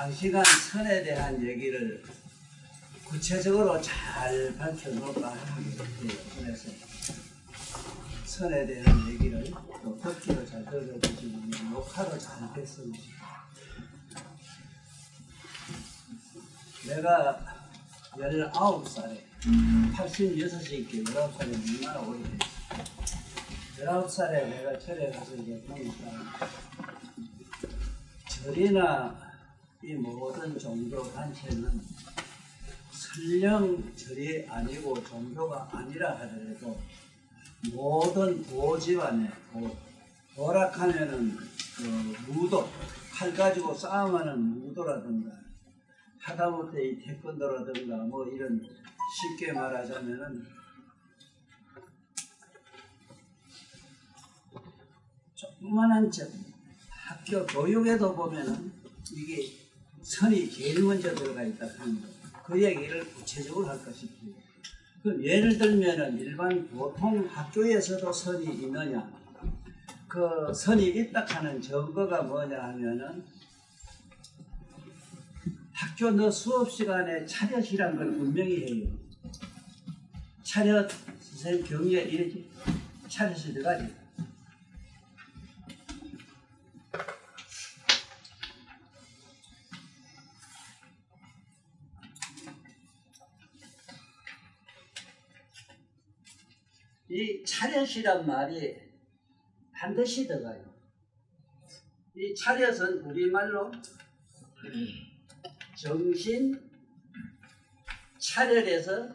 장시간 선에 대한 얘기를 구체적으로 잘 밝혀놓을까 합니다. 그래서 선에 대한 얘기를 또 듣기도 잘 들어주시고 녹화도 잘 했습니다. 내가 19살에 86이 19살에 얼마나 오래됐어. 19살에 내가 절에 가서 이제 보니까 절이나 이 모든 종교 단체는 설령 절이 아니고 종교가 아니라 하더라도 모든 도집안에 도락하면은 무도, 칼 가지고 싸움하는 무도라든가 하다못해 이 태권도라든가 뭐 이런 쉽게 말하자면은 조그만한 학교 교육에도 보면은 이게 선이 제일 먼저 들어가 있다 하는 거. 그 얘기를 구체적으로 할까 싶어요. 그럼 예를 들면은 일반 보통 학교에서도 선이 있느냐? 그 선이 있다 하는 증거가 뭐냐 하면은 학교 너 수업 시간에 차렷이란 걸 분명히 해요. 차렷 선생님 경위에 이러지 차렷이 들어가지. 이 차렷이란 말이 반드시 들어가요. 이 차렷은 우리말로 정신 차렷에서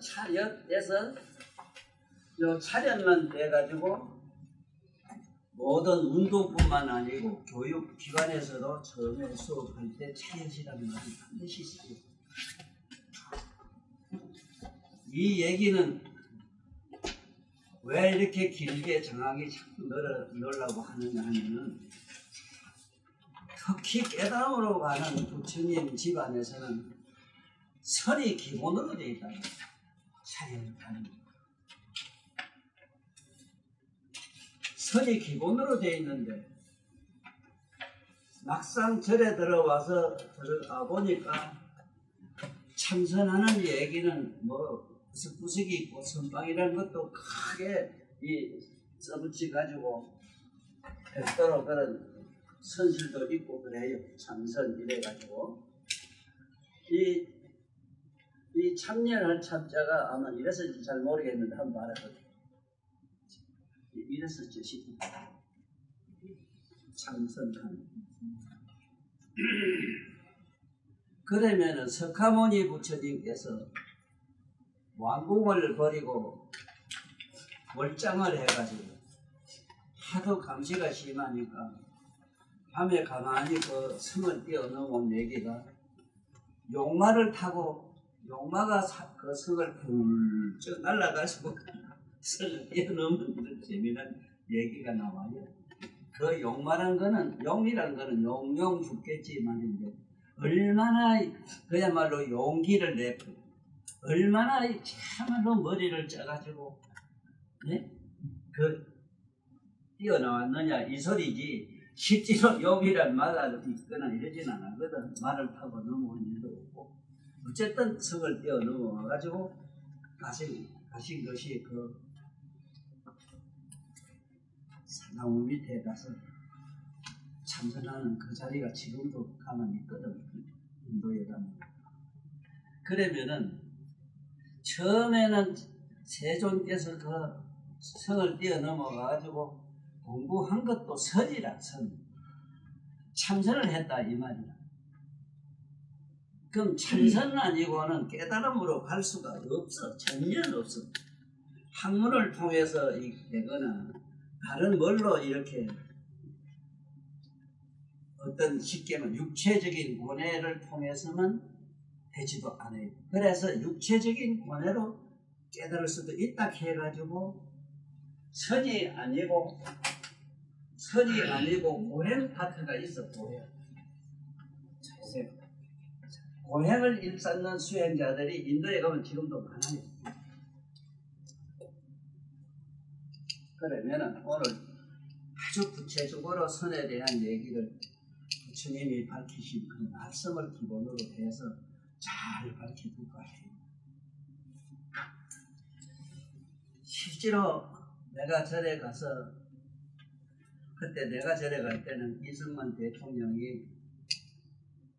요 차렷만 돼가지고 모든 운동뿐만 아니고 교육기관에서도 처음에 수업할 때 차렷이라는 말이 반드시 있어요. 이 얘기는 왜 이렇게 길게 정확히 자꾸 넣으려고 하느냐 하면은 특히 깨달음으로 가는 부처님 집안에서는 선이 기본으로 되어 있다. 차례를 하는 거. 선이 기본으로 되어 있는데 막상 절에 들어와서 보니까 참선하는 얘기는 뭐 구석구석이 있고 선방이라는 것도 크게 써붙여 가지고 별도로 그런 선실도 있고 그래요. 참선 이래 가지고 이 참여할 참자가 아마 이랬을지 잘 모르겠는데 한번 알아보세요. 이랬을지 싶습니다. 참선하는 그러면은 석가모니 부처님께서 왕궁을 버리고 월장을 해가지고 하도 감시가 심하니까 밤에 가만히 그 성을 뛰어넘은 얘기가 용마를 타고 용마가 그 성을 훌쩍 날아가지고 성을 뛰어넘는 재미난 얘기가 나와요. 그 용마란 거는 용이란 거는 용용 죽겠지만 얼마나 그야말로 용기를 내고 얼마나 참말로 머리를 짜가지고 네? 뛰어나왔느냐 이 소리지. 실제로 용이란 말을 있거나 이러진 않거든. 말을 타고 넘어온 일도 없고 어쨌든 성을 뛰어넘어가지고 가신 것이 그 사나무 밑에 가서 참선하는 그 자리가 지금도 가만히 있거든. 인도에 가면. 그러면은 처음에는 세존께서 그 성을 뛰어넘어가지고 공부한 것도 선이라 선. 참선을 했다 이 말이야. 그럼 참선 아니고는 깨달음으로 갈 수가 없어. 전혀 없어. 학문을 통해서 되거나 다른 뭘로 이렇게 어떤 쉽게 말하면 육체적인 고뇌를 통해서는 되지도 않아요. 그래서 육체적인 고뇌로 깨달을 수도 있다 해가지고 선이 아니고 고행 파트가 있어. 고행을 일삼는 수행자들이 인도에 가면 지금도 많아요. 그러면 오늘 아주 구체적으로 선에 대한 얘기를 부처님이 밝히신 그 말씀을 기본으로 해서 잘 밝혀둘까 해요. 실제로 내가 절에 가서 그때 내가 절에 갈 때는 이승만 대통령이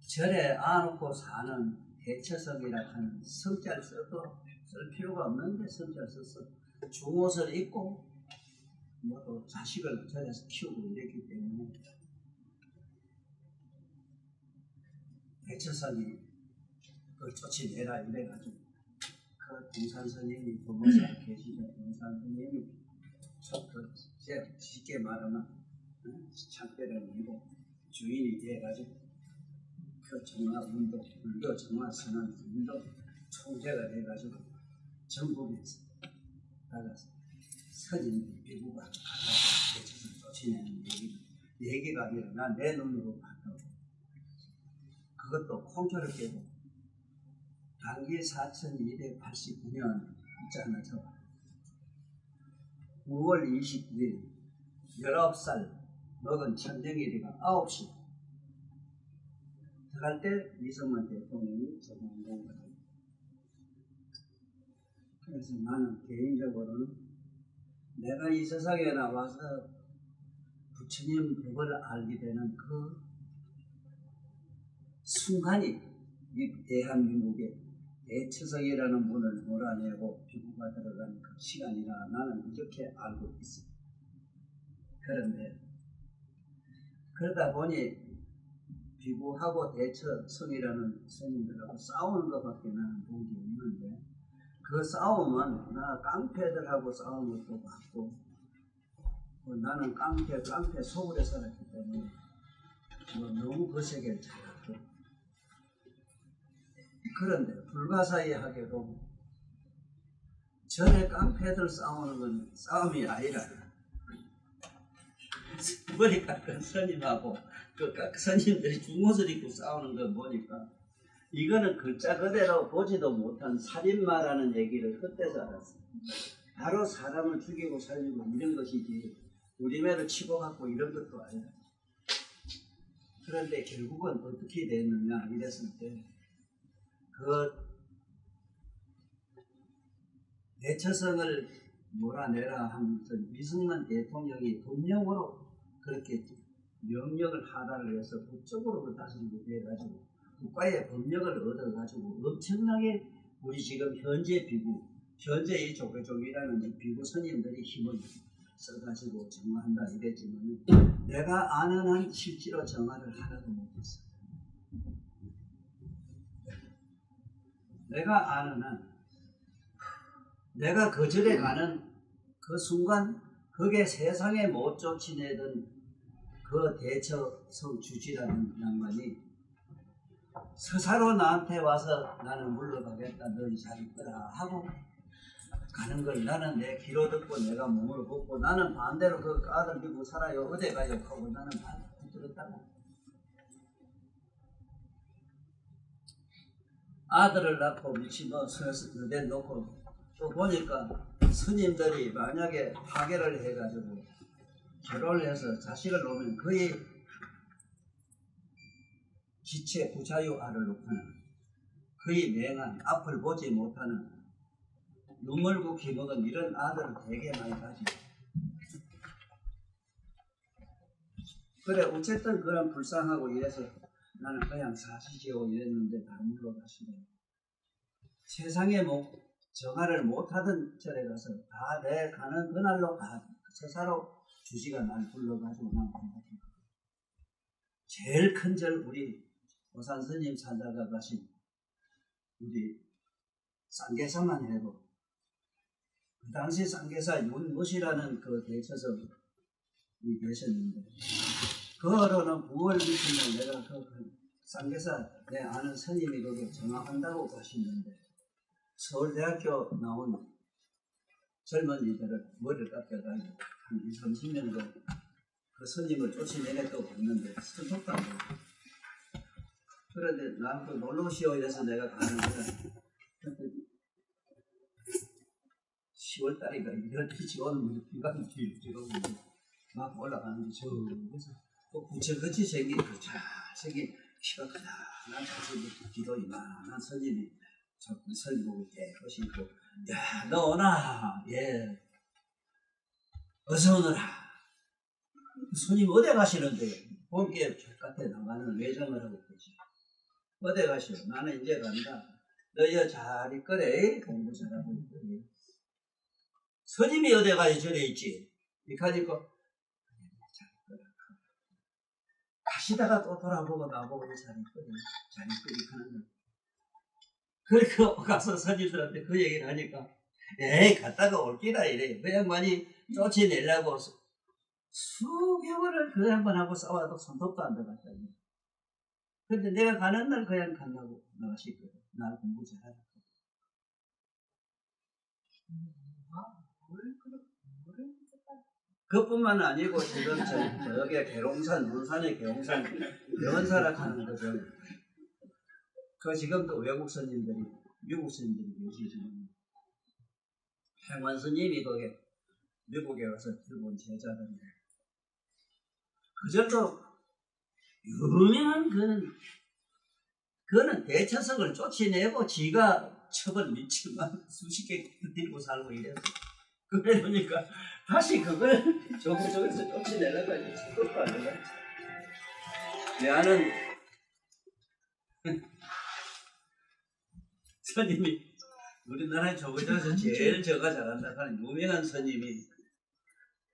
절에 안놓고 사는 대처성이라 하는 성자를 써도 쓸 필요가 없는데 성자를 썼어. 중옷을 입고 또 자식을 절에서 키우고 이랬기 때문에 대처성이 그걸 쫓아내라 이래가지고 그 동산 스님이 도모사 계시죠. 동산 스님이 쉽게 말하면 창대를 이고 주인이 돼가지고 그 정화 운동, 불교 정화 선언 운동 총재가 돼가지고 전국에서 나가서 서진 비구가 가서 대처를 쫓아내는 얘기가 아니라 난 내 눈으로 봤다고. 그것도 콩초를 깨고 단기 4289년 글자 하나 적어 9월 29일 19살 먹은 천정일이가 9시 들어갈 때 이승만 대통령이 정한 거예요. 그래서 나는 개인적으로는 내가 이 세상에 나와서 부처님 법을 알게 되는 그 순간이 이 대한민국에 대처성이라는 문을 몰아내고 비구가 들어가는 그 시간이라 나는 이렇게 알고 있습니다. 그런데 그러다 보니 비구하고 대처성이라는 스님들하고 싸우는 것밖에 나는 본 게 없는데 그 싸움은 나 깡패들하고 싸우는 것도 봤고 나는 깡패 속으로 살았기 때문에 너무 그 세계를 잘 알고 그런데 불가사의하게도 전에 깡패들 싸우는 건 싸움이 아니라 머리 깎은 스님하고 그 스님들이 중옷을 입고 싸우는 거 보니까 이거는 글자 그대로 보지도 못한 살인마라는 얘기를 그때서 알았어요. 바로 사람을 죽이고 살리고 이런 것이지 우리매를 치고 갖고 이런 것도 아니라. 그런데 결국은 어떻게 됐느냐 이랬을 때 그 대처성을 몰아내라 하면서 이승만 대통령이 법령으로 그렇게 명령을 하달을 해서 법적으로 그 다스리게 돼가지고 국가의 법령을 얻어가지고 엄청나게 우리 지금 현재 비구, 현재 이 조계종이라는 이 비구 스님들이 힘을 써가지고 정화한다 이랬지만 내가 아는 한 실제로 정화를 하나도 못했어. 내가 아는 한 내가 그 절에 가는 그 순간 그게 세상에 못 쫓아내던 그 대처성 주지라는 양반이 서사로 나한테 와서 나는 물러가겠다 너희 잘 있더라 하고 가는 걸 나는 내 귀로 듣고 내가 몸으로 걷고 나는 반대로 그 아들 들고 살아요 어디 가요 하고 나는 들었다고. 아들을 낳고 미친 의대 놓고 또 보니까 스님들이 만약에 파괴를 해가지고 결혼을 해서 자식을 놓으면 거의 기체 부자유아를 놓고는 거의 맹한 앞을 보지 못하는 눈물고 기먹은 이런 아들을 되게 많이 가지고 그래 어쨌든 그런 불쌍하고 이래서 나는 그냥 사시지요 이랬는데 다 물러가시고 세상에 정화를 못하던 절에 가서 다 내 가는 그날로 다 서사로 주지가 날 불러가지고 난 간다. 제일 큰 절 우리 오산 스님 찾아가 가신 우리 쌍계사만 해도 그 당시 쌍계사 윤무시라는 그 대처성이 계셨는데 그거로는 9월 며칠 내가 그 쌍계사 내 아는 스님이 거기 정화한다고 가시는데 서울대학교 나온 젊은이들을 머리를 깎여가지고 한 20, 30년 정도 그 스님을 쫓아내냈다고 봤는데 스톱도 안 되고 그런데 난 그 놀러오시오 이래서 내가 가는 거야. 10월달인가 이럴 때 지금 오는 비가 뒤로 막 올라가는데 저기서 또 부채같이 생긴 그 잘생긴 키가 크다란 잘생긴 기도 이만한 스님이 스님 보고 깨끗이고 야 너 오나 예 어서 오너라. 스님 어디 가시는데 본께 바깥에 나가는 외정을 하고 계시. 어디 가시오? 나는 이제 간다. 너희 잘 있거래. 공부 잘하고 있거래. 스님이 어디 가요? 저래 있지. 이카니까 잘 있거라. 가시다가 또 돌아보고 나보고 잘 있거래. 잘 있거래 하는 거. 그러니까 가서 스님들한테 그 얘기를 하니까 에이 갔다가 올기라 이래. 그 양반이 쫓아내려고 수개월을 그 양반하고 싸워도 손톱도 안 들어갔다. 근데 내가 가는 날 그냥 간다고 나가시거든. 날 공부 잘하라고. 그뿐만 아니고 지금 저기 계룡산, 문산의 계룡산 명원사라 하는 거죠. 그 지금도 외국 스님들이, 미국 스님들이 계시지만 행원 스님이 거기 미국에 와서 들고 온 제자들인데 그 정도 유명한 그는 대처석을 쫓아내고 지가 첩을 미치만 수십 개 들고 살고 이랬어. 그러니까 다시 그걸 저기서 쫓아내려고 하지 그것도 아니라 내아는 스님이 우리나라에 저거저거 제일 저가 잘한다 하는 유명한 스님이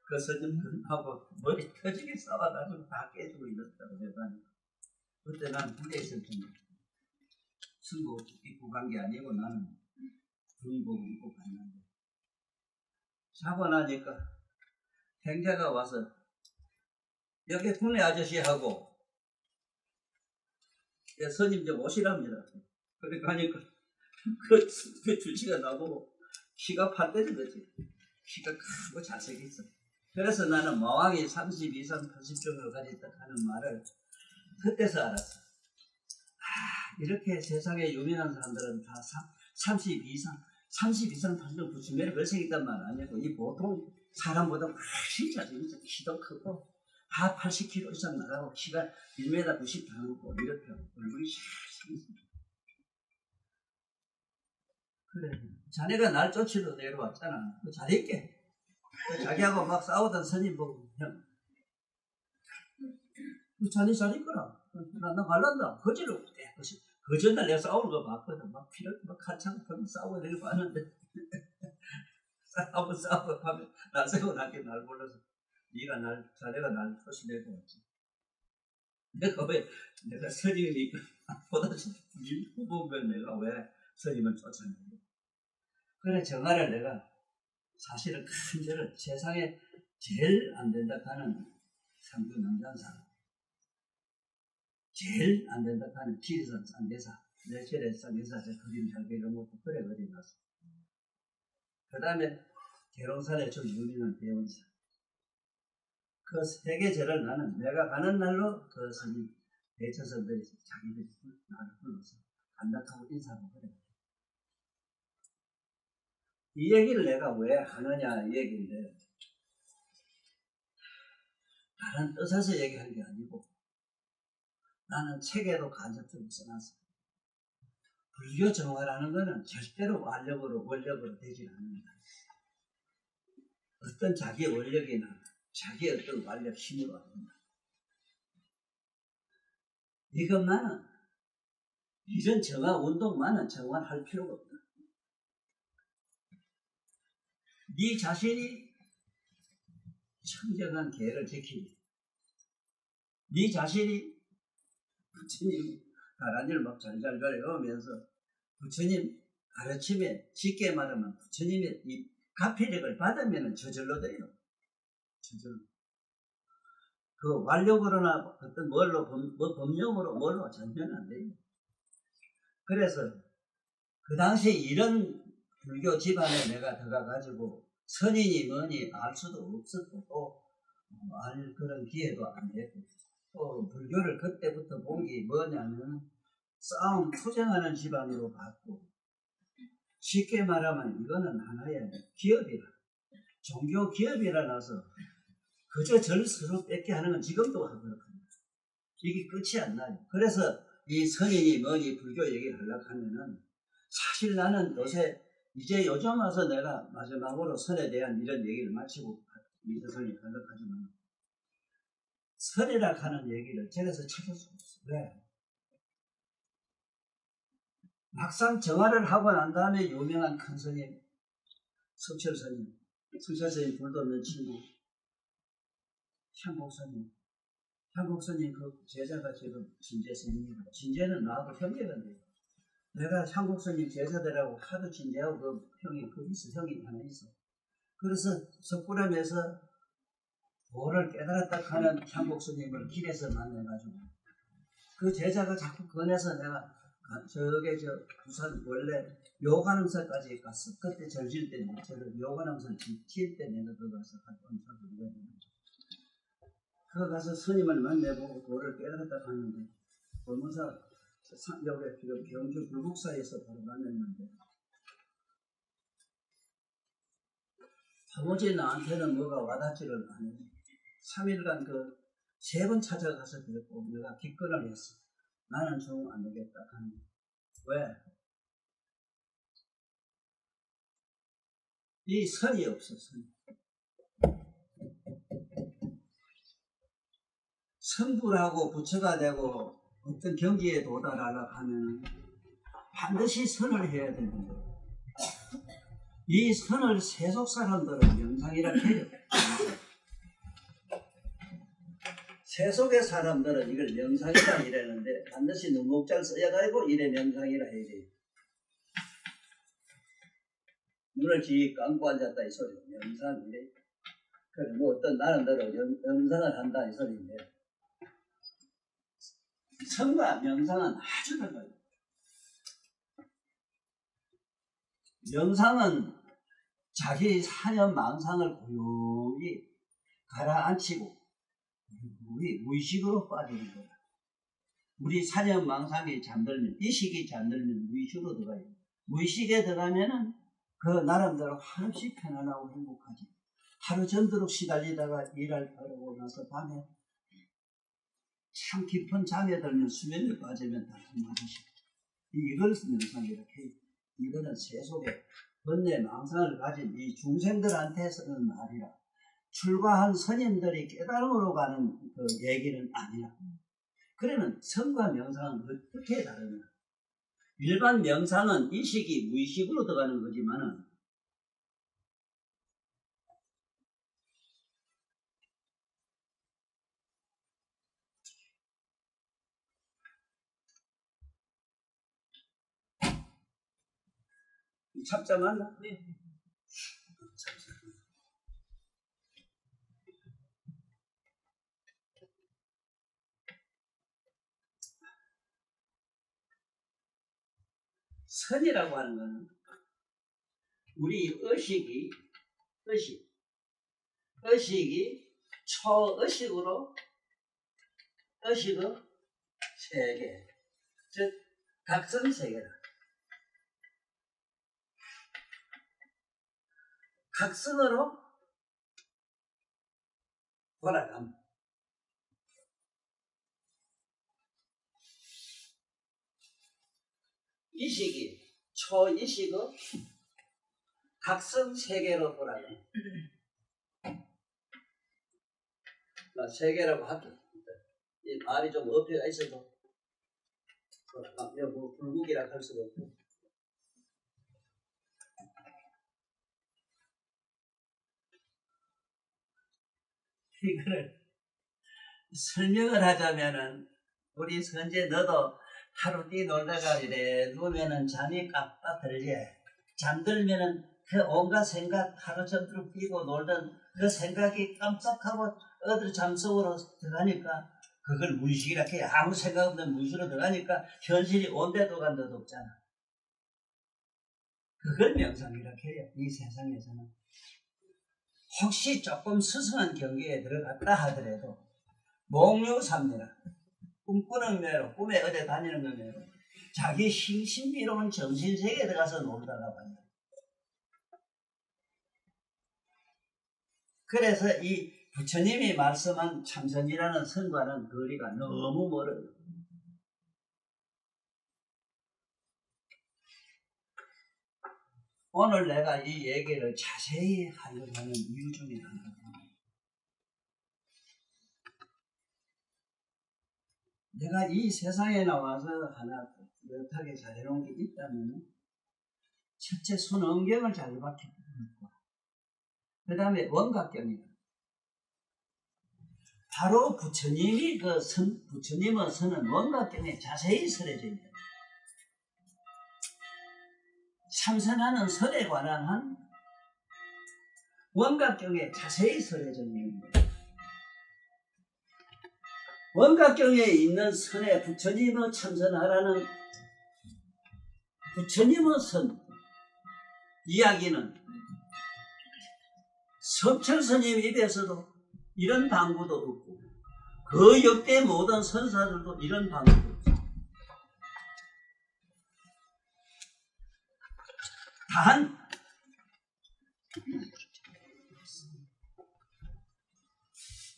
그 스님하고 머리 터지게 싸워가지고 다 깨지고 이랬다고 해가지고 그때 난 군대에 있을 텐데 승복 입고 간 게 아니고 나는 군복 입고 갔는데 자고 나니까 행자가 와서 여기 군내 아저씨하고 스님 좀 오시랍니다. 그래 가니까 그 2시간 나보고 키가 8대는 거지. 키가 크고 잘생겼어. 그래서 나는 마왕이 30 이상 80점을 가졌다 하는 말을 그때서 알았어. 이렇게 세상에 유명한 사람들은 다 30 이상 80점 부치매를 걸생겼단 말 아니고 이 보통 사람보다 훨씬 잘생겼어. 키도 크고 다 80kg 이상 나가고 키가 1m 90 나오고 이렇게 얼굴이 잘생겼어. 그래 자네가 날 쫓으러 내려왔잖아. 잘했게. 자기하고 막 싸우던 스님 보고 형 자네 잘 있거라. 나 갈란다. 거지로 깨끗이. 그 전날 내가 싸우는 거 봤거든. 막 피를 막 칼창 펴고 싸우고 내리고 하는데 싸우고 하면 나 세고 나게 날 불러서 자네가 날 쫓아내고 왔지. 내가 스님이니까 보다 보면 내가 왜 스님을 쫓아내고. 그래 정화를 내가 사실은 큰 죄를 세상에 제일 안 된다 하는 상주 남장사 제일 안 된다 하는 지리산 쌍계사 내철의 쌍계사 제 그림 잘 그리는 것도 그래 그려놨어. 그 다음에 계룡산의 좀 유명한 대원사 그 세 개 죄를 나는 내가 가는 날로 그 스님 대처선들이 자기들이 나를 불러서 간다하고 인사하고 그래. 이 얘기를 내가 왜 하느냐 이 얘기인데 다른 뜻에서 얘기하는 게 아니고 나는 책에도 간접적으로 써놨어. 불교 정화라는 것은 절대로 원력으로 되지 않는다. 어떤 자기 원력이나 자기 어떤 완력 힘으로 안 된다. 이것만은 이런 정화 운동만은 정화할 필요가 없다. 네 자신이 청정한 계를 지키고 네 자신이 부처님 다른 일 막 잘잘 외우면서 부처님 가르침에 쉽게 말하면 부처님의 이 가피력을 받으면 저절로 돼요. 저절로. 그 완력으로나 어떤 법령으로 뭘로 전혀 안 돼요. 그래서 그 당시에 이런 불교 집안에 내가 들어가가지고 선인이 뭐니 알 수도 없었고 또 알 그런 기회도 안 됐고 또 불교를 그때부터 본 게 뭐냐면 싸움 투쟁하는 집안으로 봤고 쉽게 말하면 이거는 하나의 기업이라 종교 기업이라 나서 그저 저를 서로 뺏게 하는 건 지금도 하고 그렇습니다. 이게 끝이 안 나요. 그래서 이 선인이 뭐니 불교 얘기를 하려고 하면은 사실 나는 요새 이제 요즘 와서 내가 마지막으로 선에 대한 이런 얘기를 마치고 이 세상에 하려고 하지만 선이라 하는 얘기를 저에서 찾을 수 없어. 왜? 막상 정화를 하고 난 다음에 유명한 큰 스님 성철 스님, 성철 스님 불도 없는 친구 향복 스님, 향복 스님 그 제자가 지금 진재 스님이고 진재는 나하고 형제가 돼요. 내가 향복 스님 제자들하고 하도 진재하고 그 형이 그 있어, 형이 하나 있어. 그래서 석굴암에서 도를 깨달았다 하는 향복 스님을 길에서 만나가지고 그 제자가 자꾸 권해서 내가 저게 저 부산 원래 요관음사까지 갔어. 그때 절질 때 저를 요관음사 지을 때 내가 그 가서 음사를 이루었는데 그 가서 스님을 만나보고 도를 깨달았다 하는데 법무사 여기 지금 경주 불국사에서 바로 만났는데 도무지 나한테는 뭐가 와닿지를 않아요. 3일간 그 3번 찾아가서 그랬고 내가 기권을 했어. 나는 좀 안 되겠다 하는. 왜? 이 선이 없어. 성불하고 부처가 되고 어떤 경지에 도달하려고 하면 반드시 선을 해야 되는 거예요. 이 선을 세속 사람들은 명상이라 해요. 세속의 사람들은 이걸 명상이라 이러는데 반드시 눈목자를 써야가지고 이래 명상이라 해야 돼요. 눈을 기 감고 앉았다 이 소리 명상 이래. 그래 뭐 어떤 나름대로 명상을 한다 이 소리인데 선과 명상은 아주 달라요. 명상은 자기 사념 망상을 고요히 가라앉히고 우리 무의식으로 빠지는 거야. 우리 사념 망상이 잠들면 의식이 잠들면 무의식으로 들어가요. 무의식에 들어가면은 그 나름대로 한없이 편안하고 행복하지. 하루 전도록 시달리다가 일할 하고 나서 밤에 참 깊은 잠에 들면 수면에 빠지면 다 한마디씩. 이걸 명상이라고 해요. 이거는 세속의 번뇌 망상을 가진 이 중생들한테 쓰는 말이라. 출가한 스님들이 깨달음으로 가는 그 얘기는 아니라. 그러면 성과 명상은 어떻게 다르냐? 일반 명상은 의식이 무의식으로 들어가는 거지만은 참자 맞나? 네. 선이라고 하는 것은 우리 의식이 초의식으로 의식의 세계, 즉 각성 세계다. 각성으로 돌아감. 의식이 초의식의 각성 세계로 돌아감. 세계라고 할게. 이 말이 좀 어폐가 있어도 뭐 불국이라 할 수도 없고. 이거를 설명을 하자면은 우리 선재 너도 하루 뛰놀다가 이래 누우면은 잠이 깜빡 들지. 잠들면은 그 온갖 생각 하루 종일 뛰고 놀던 그 생각이 깜빡하고 어디로 잠속으로 들어가니까 그걸 무의식이라 해. 아무 생각 없는 무의식으로 들어가니까 현실이 온데도 간데도 없잖아. 그걸 명상이라 해요. 이 세상에서는. 혹시 조금 스승한 경계에 들어갔다 하더라도 몽유삼매라 꿈꾸는 매로 꿈에 어디 다니는 매로 자기 신비로운 정신세계에 들어가서 놀다가 봐요. 그래서 이 부처님이 말씀한 참선이라는 선과는 거리가 너무 멀어요. 오늘 내가 이 얘기를 자세히 하려고 하는 이유 중에 하나가, 내가 이 세상에 나와서 하나 뚜렷하게 잘해놓은 게 있다면, 첫째 순원경을 잘 박혔고, 그 다음에 원각경이다. 바로 부처님이 부처님의 선은 원각경에 자세히 설해져 있다. 참선하는 선에 관한 한 원각경에 자세히 설해져 있는 거예요. 원각경에 있는 선에 부처님의 참선하라는 부처님의 선 이야기는 석철스님 입에서도 이런 방구도 없고 그 역대 모든 선사들도 이런 방구도 없고 단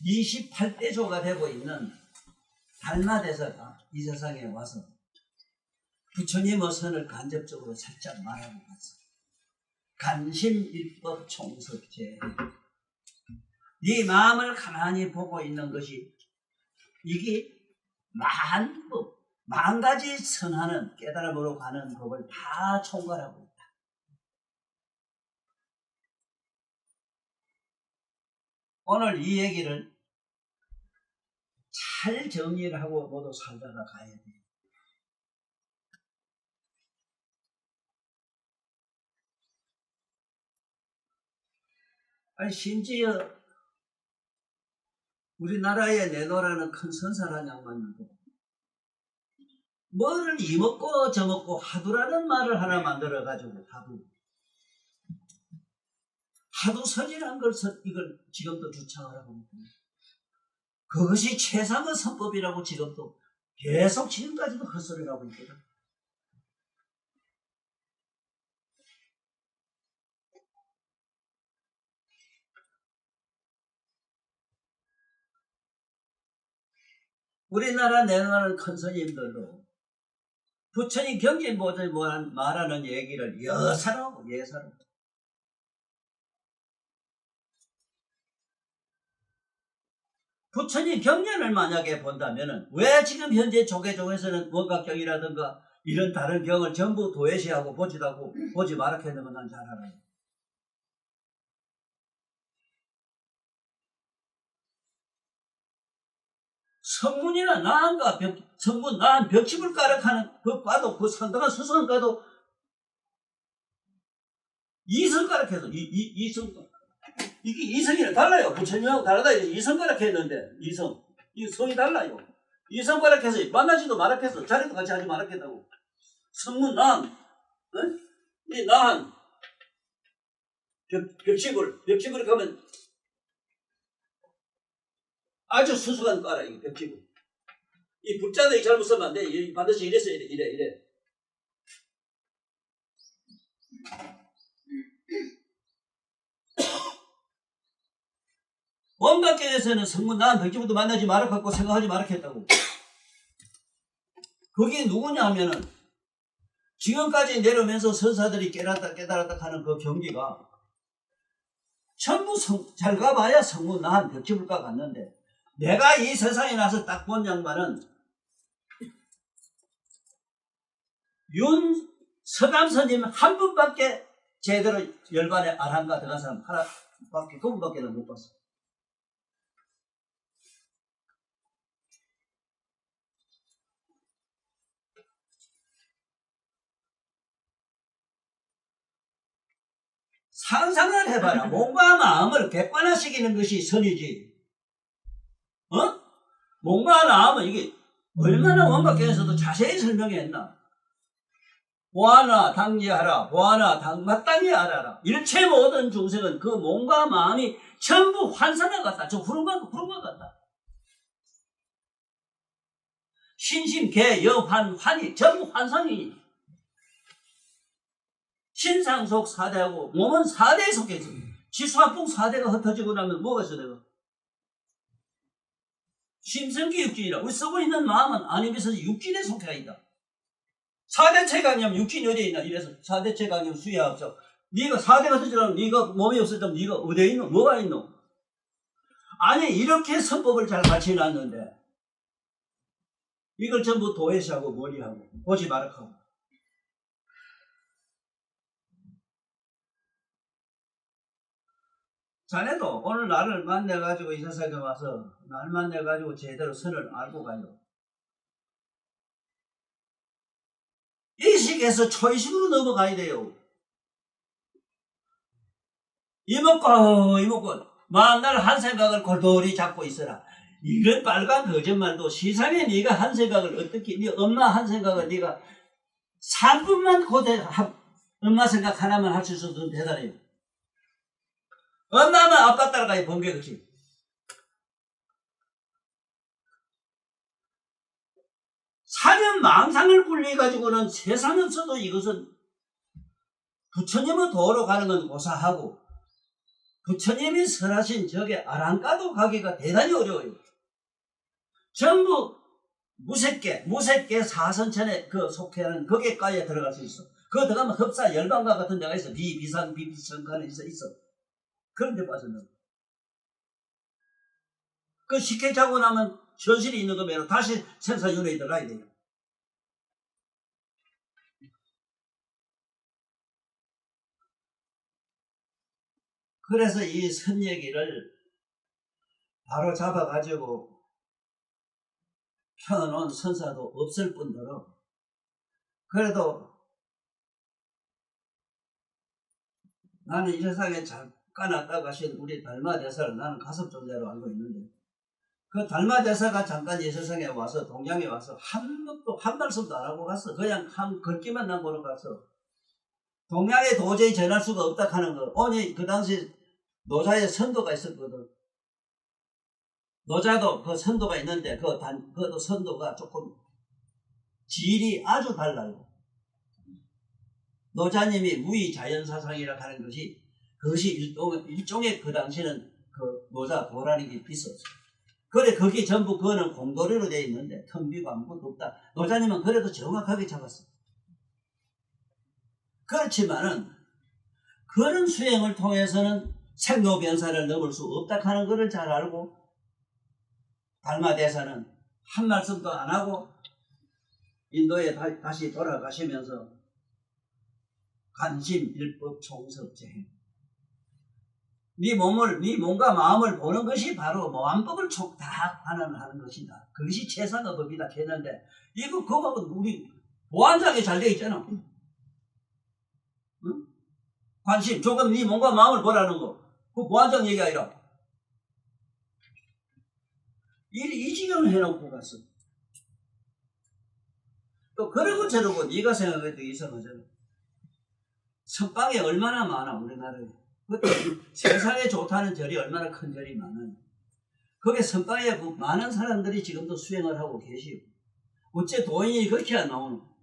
28대조가 되고 있는 달마대사가 이 세상에 와서 부처님의 선을 간접적으로 살짝 말하고 갔어. 간심일법 총섭제. 네 마음을 가만히 보고 있는 것이 이게 만 가지 선하는 깨달음으로 가는 법을 다 총괄하고 있다. 오늘 이 얘기를 잘 정리를 하고 모두 살다가 가야 돼요. 아니 심지어 우리나라에 내놓으라는 큰 선사라는 양반들도 뭐를 이먹고 저먹고 하두라는 말을 하나 만들어가지고 하두 선이라는 걸 이걸 지금도 주창을 하고 있습니다. 그것이 최상의 선법이라고 지금도 계속 지금까지도 헛소리를 하고 있거든. 우리나라 내놓는 큰 스님들도 부처님 경진보들 말하는 얘기를 예사로 부처님 경전을 만약에 본다면은 왜 지금 현재 조계종에서는 원각경이라든가 이런 다른 경을 전부 도외시하고 보지 말았겠는 건 난 잘 알아요. 성문이나 나한과 성문 나한 벽집을 가락하는 그 과도 그 상당한 수성과도 이성가락해서 이성 이게 이성이랑 달라요. 부처님하고 다르다. 이성가락했는데 이성 이 성이 달라요. 이성가락해서 만나지도 말았겠어. 자리도 같이 하지 말았겠다고. 성문 나한 이 나한 벽집을 가면 아주 수수한 까라, 이 벽지구. 이 불자들이 잘못 쓰면 안 돼. 반드시 이래 써야 돼. 이래. 원각경에서는 성문 나한 벽지구도 만나지 말았겠고 생각하지 말았겠다고. 그게 누구냐 하면은 지금까지 내려오면서 선사들이 깨달았다 하는 그 경기가 전부 잘 가봐야 성문 나한 벽지불가 갔는데 내가 이 세상에 나서 딱 본 양반은 서감스님 한 분밖에 제대로 열반에 아란가 들어간 사람 하나밖에 그분밖에 못 봤어. 상상을 해봐라. 몸과 마음을 객관화시키는 것이 선이지. 몸과 마음은 이게 얼마나 원각경에서도 자세히 설명했나. 보아나 당지하라. 보아나 마땅히 알아라. 일체 모든 중생은 그 몸과 마음이 전부 환상과 같다. 저 후름과 같다. 신심, 개, 여, 환이 전부 환상이니. 신상속 4대하고 몸은 4대에 속해 있어. 지수화풍 4대가 흩어지고 나면 뭐가 있어 내가? 심성기 육진이라. 우리 쓰고 있는 마음은 아니면서 육진에 속해 있다. 4대체 강념 육진이 어디에 있나? 이래서 4대체 강념 수야 없어. 네가 4대가 되지라면 네가 몸이 없었다면 네가 어디에 있노? 뭐가 있노? 아니 이렇게 선법을 잘 갖춰놨는데 이걸 전부 도외시하고 머리하고 보지 말아하고 자네도 오늘 나를 만나가지고 이 세상에 와서 나를 만나가지고 제대로 선을 알고 가요. 의식에서 초의식으로 넘어가야 돼요. 이목구 만날 한 생각을 골똘히 잡고 있어라. 이런 빨간 거짓말도 세상에 네가 한 생각을 어떻게 네 엄마 한 생각을 네가 3분만 고대 엄마 생각 하나만 할 수 있어도 대단해요. 엄마만 아빠 따라가야 번개 없이. 사면 망상을 굴려가지고는 세상 없어도 이것은 부처님의 도로 가는 건 고사하고 부처님이 설하신 저게 아랑가도 가기가 대단히 어려워요. 전부 무색계 사선천에 그 속해하는 거기까지 들어갈 수 있어. 그거 들어가면 흡사 열반과 같은 데가 있어. 비비산 비비천간에 있어. 그런데 빠져나. 그 쉽게 자고 나면 현실이 있는 거 매로 다시 생사윤회에 들어가야 돼요. 그래서 이 선얘기를 바로 잡아가지고 펴놓은 선사도 없을 뿐더러 그래도 나는 이 세상에 잠깐 왔다 가신 우리 달마대사를 나는 가섭 존재로 알고 있는데 그 달마대사가 잠깐 이 세상에 와서 동양에 와서 한 말씀도 안 하고 갔어. 그냥 한 글귀만 남고로 갔어. 동양에 도저히 전할 수가 없다 하는 거. 오늘 그 당시 노자의 선도가 있었거든. 노자도 그 선도가 있는데 그것도 선도가 조금 질이 아주 달라요. 노자님이 무의자연사상이라 하는 그것이 일종의 그 당시는 그 노자 도라는 게 비쌌어. 그래 거기 전부 그거는 공도리로 되어 있는데 텅 비고 아무것도 없다. 노자님은 그래도 정확하게 잡았어. 그렇지만은 그런 수행을 통해서는 생로변사를 넘을 수 없다 하는 것을 잘 알고 달마대사는 한 말씀도 안 하고 인도에 다시 돌아가시면서 관심 일법 총섭재행 네 몸과 마음을 보는 것이 바로 모함법을 다 하는 것이다. 그것이 최상의 법이다 했는데 이거 그거 우리 보안장에 잘 되어 있잖아. 응? 관심 조금 네 몸과 마음을 보라는 거. 그 보안장 얘기 아니라 이 지경을 해놓고 갔어. 또 그러고 저러고 네가 생각해도 이상하잖아. 선방에 얼마나 많아 우리나라에. 세상에 좋다는 절이 얼마나 큰 절이 많아요. 거기에 선방에 많은 사람들이 지금도 수행을 하고 계시고 어째 도인이 그렇게 안 나오노?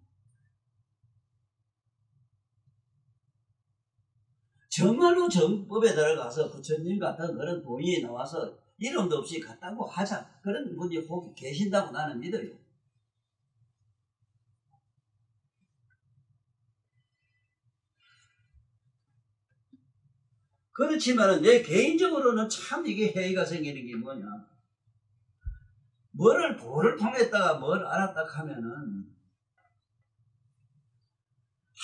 정말로 정법에 들어가서 부처님 같은 그런 도인이 나와서 이름도 없이 갔다고 하자. 그런 분이 혹 계신다고 나는 믿어요. 그렇지만은 내 개인적으로는 참 이게 해이가 생기는 게 뭐냐. 뭐를 도를 통했다가 뭘 알았다 하면은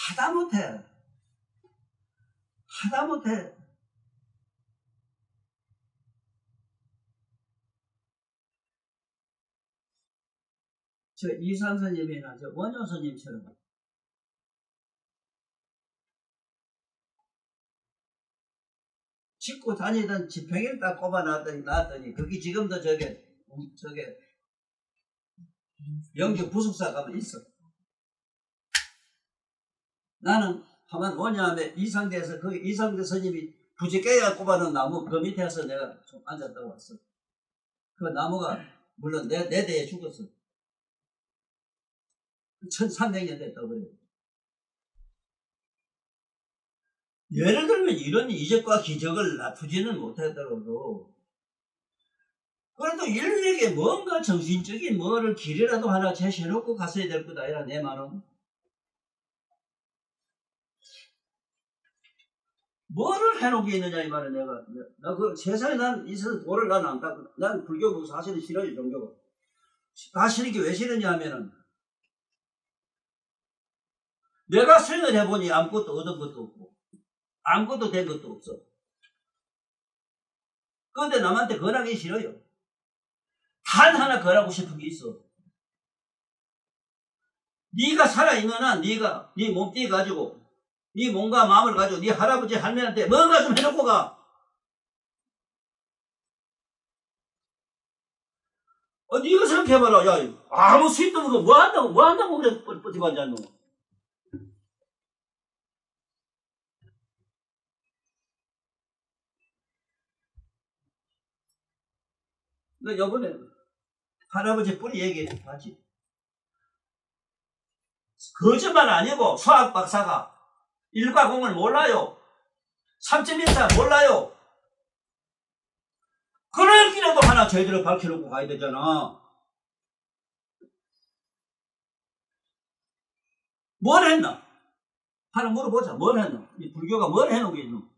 하다못해 저 이상스님이나 저 원효스님처럼 짚고 다니던 지팽이를 딱 꼽아놨더니 그게 지금도 저게 영주 부숙사 가면 있어. 나는 한번 뭐냐면 이상대에서 그 이상대 스님이 부지개가 꼽아놓은 나무 그 밑에서 내가 좀 앉았다고 왔어. 그 나무가 물론 내 대에 죽었어. 1300년 됐다고 그래요. 예를 들면 이런 이적과 기적을 나쁘지는 못하더라도 그래도 인류에게 뭔가 정신적인 뭐를 길이라도 하나 제시해놓고 갔어야 될 거다. 이라 내 말은. 뭐를 해놓은 게 있느냐, 이 말은 내가. 그 세상에 난 있어서 도를 난 안 닦고, 난 불교 사실은 싫어요, 종교가. 다 싫은 게 왜 싫으냐 하면은, 내가 수행을 해보니 아무것도 얻은 것도 없고, 아무것도 된 것도 없어. 그런데 남한테 권하기 싫어요. 단 하나 권하고 싶은 게 있어. 네가 살아있는 한 네가 네 몸뚱이 가지고 네 몸과 마음을 가지고 네 할아버지 할머니한테 뭔가 좀 해놓고 가. 네가 생각해봐라. 야, 아무 수입도 없고 뭐 한다고 그래 버티고 앉았노. 너 요번에 할아버지 뿌리 얘기했지. 거짓말 아니고 수학 박사가 1과 0을 몰라요. 3.14 몰라요. 그럴 길에도 하나 저희들을 밝혀놓고 가야 되잖아. 뭘 했나? 하나 물어보자. 뭘 했나? 이 불교가 뭘 해놓은 게 있노?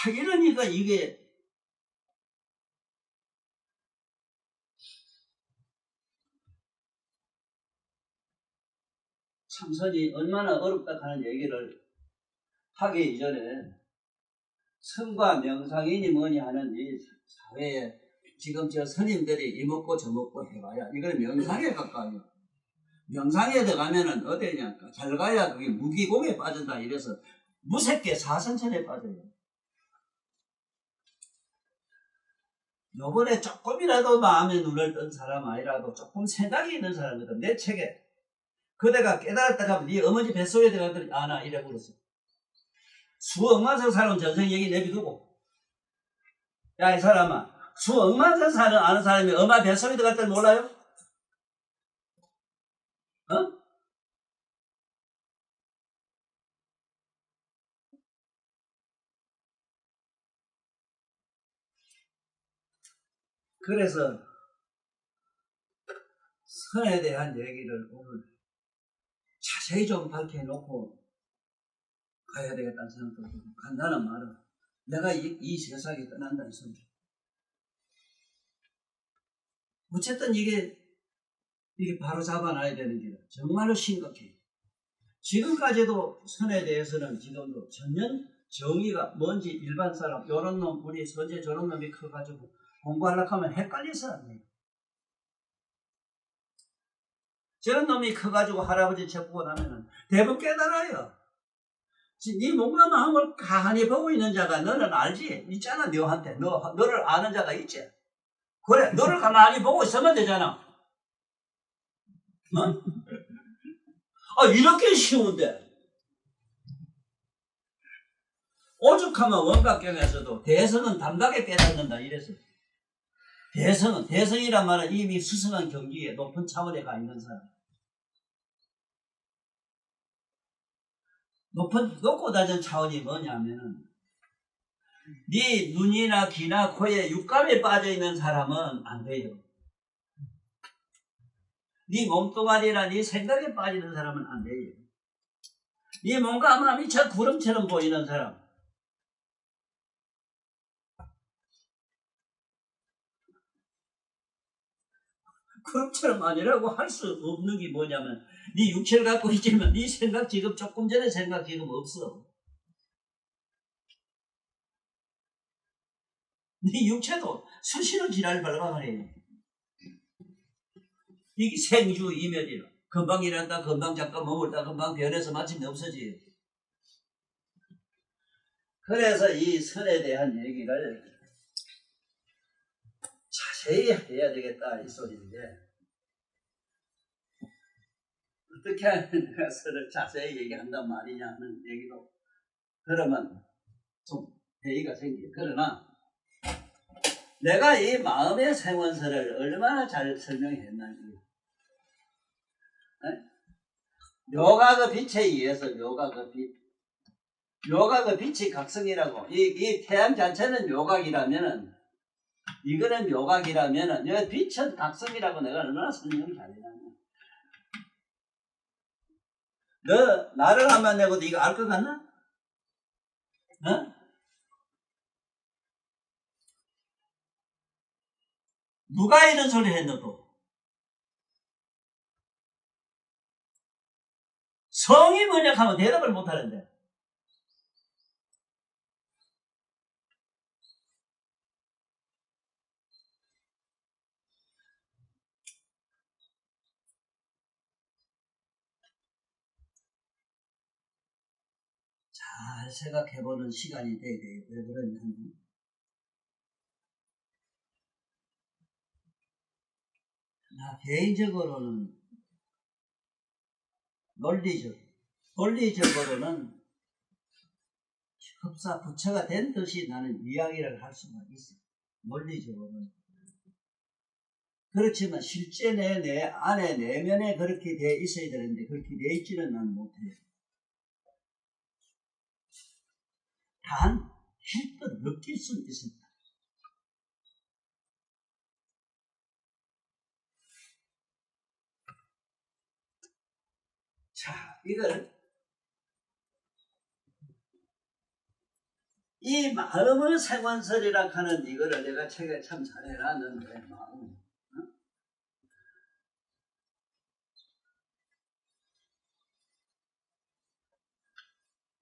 자, 이러니까 이게 참선이 얼마나 어렵다 하는 얘기를 하기 이전에 선과 명상이니 뭐니 하는 이 사회에 지금 저 스님들이 이먹고 저먹고 해봐야 이걸 명상에 가까워요. 명상에 들어가면은 어디냐, 잘 가야 그게 무기공에 빠진다 이래서 무섭게 사선천에 빠져요. 요번에 조금이라도 마음에 눈을 뜬 사람 아니라도 조금 생각이 있는 사람이거든. 내 책에 그대가 깨달았다 하면 네 어머니 뱃속에 들어가더니 나 이래 버렸어. 수억만 성 살아온 전생 얘기 내비두고, 야 이 사람아, 수억만 성 아는 사람이 엄마 뱃속에 들어갈 줄 몰라요? 어? 그래서 선에 대한 얘기를 오늘 자세히 좀 밝혀놓고 가야 되겠다는 생각도 들고, 간단한 말은 내가 이 세상에 떠난다는 소리. 어쨌든 이게 바로 잡아놔야 되는 게 정말로 심각해. 지금까지도 선에 대해서는 지금도 전혀 정의가 뭔지 일반 사람, 요런 놈, 우리 선제 저런 놈이 커가지고 공부하려고 하면 헷갈려서 안 돼요. 저런 놈이 커가지고 할아버지 책 보고 나면은 대부분 깨달아요. 네 몸과 마음을 가만히 보고 있는 자가 너는 알지? 있잖아, 너한테. 너를 아는 자가 있지? 그래, 너를 가만히 보고 있으면 되잖아. 어? 이렇게 쉬운데. 오죽하면 원각경에서도 대성은 담각에 깨닫는다 이래서. 대성이란 말은 이미 수승한 경지에 높은 차원에 가 있는 사람. 높고 낮은 차원이 뭐냐면은, 네 눈이나 귀나 코에 육감에 빠져 있는 사람은 안 돼요. 네 몸뚱아리나 네 생각에 빠지는 사람은 안 돼요. 네 몸과 마음이 저 구름처럼 보이는 사람, 구름처럼 아니라고 할 수 없는 게 뭐냐면, 네 육체를 갖고 있지만 네 생각 지금 조금 전에 생각 지금 없어. 네 육체도 수시로 지랄 발광을 해. 이게 생주이멸이라. 금방 일어났다, 금방 잠깐 머물다, 금방 변해서 마침내 없어져요. 그래서 이 선에 대한 얘기를 자세히 해야 되겠다 이 소리인데, 어떻게 하면 내가 선을 자세히 얘기한단 말이냐 하는 얘기도 그러면 좀 회의가 생겨요. 그러나 내가 이 마음의 생원설을 얼마나 잘 설명했는지, 묘가 그 빛에 의해서, 묘가 그 빛, 요각의 빛이 각성이라고. 이 태양 자체는 요각이라면은, 이거는 요각이라면은, 이 빛은 각성이라고 내가 얼마나 설명을 잘해놨냐. 너 나를 안 만나고도 이거 알 것 같나? 어? 누가 이런 소리 했노고? 성이 뭐냐 하면 대답을 못 하는데. 잘 생각해보는 시간이 돼야 돼요. 왜 그러냐면, 나 개인적으로는 논리적으로는 흡사 부처가 된 듯이 나는 이야기를 할 수가 있어. 논리적으로는. 그렇지만 실제 내 안에 내면에 그렇게 돼 있어야 되는데 그렇게 돼 있지는 난 못해요. 단 힐끗 느낄 수는 있습니다. 자, 이 마음의 생원설이라 하는 이거를 내가 책에 참 잘 해놨는데, 마음. 어?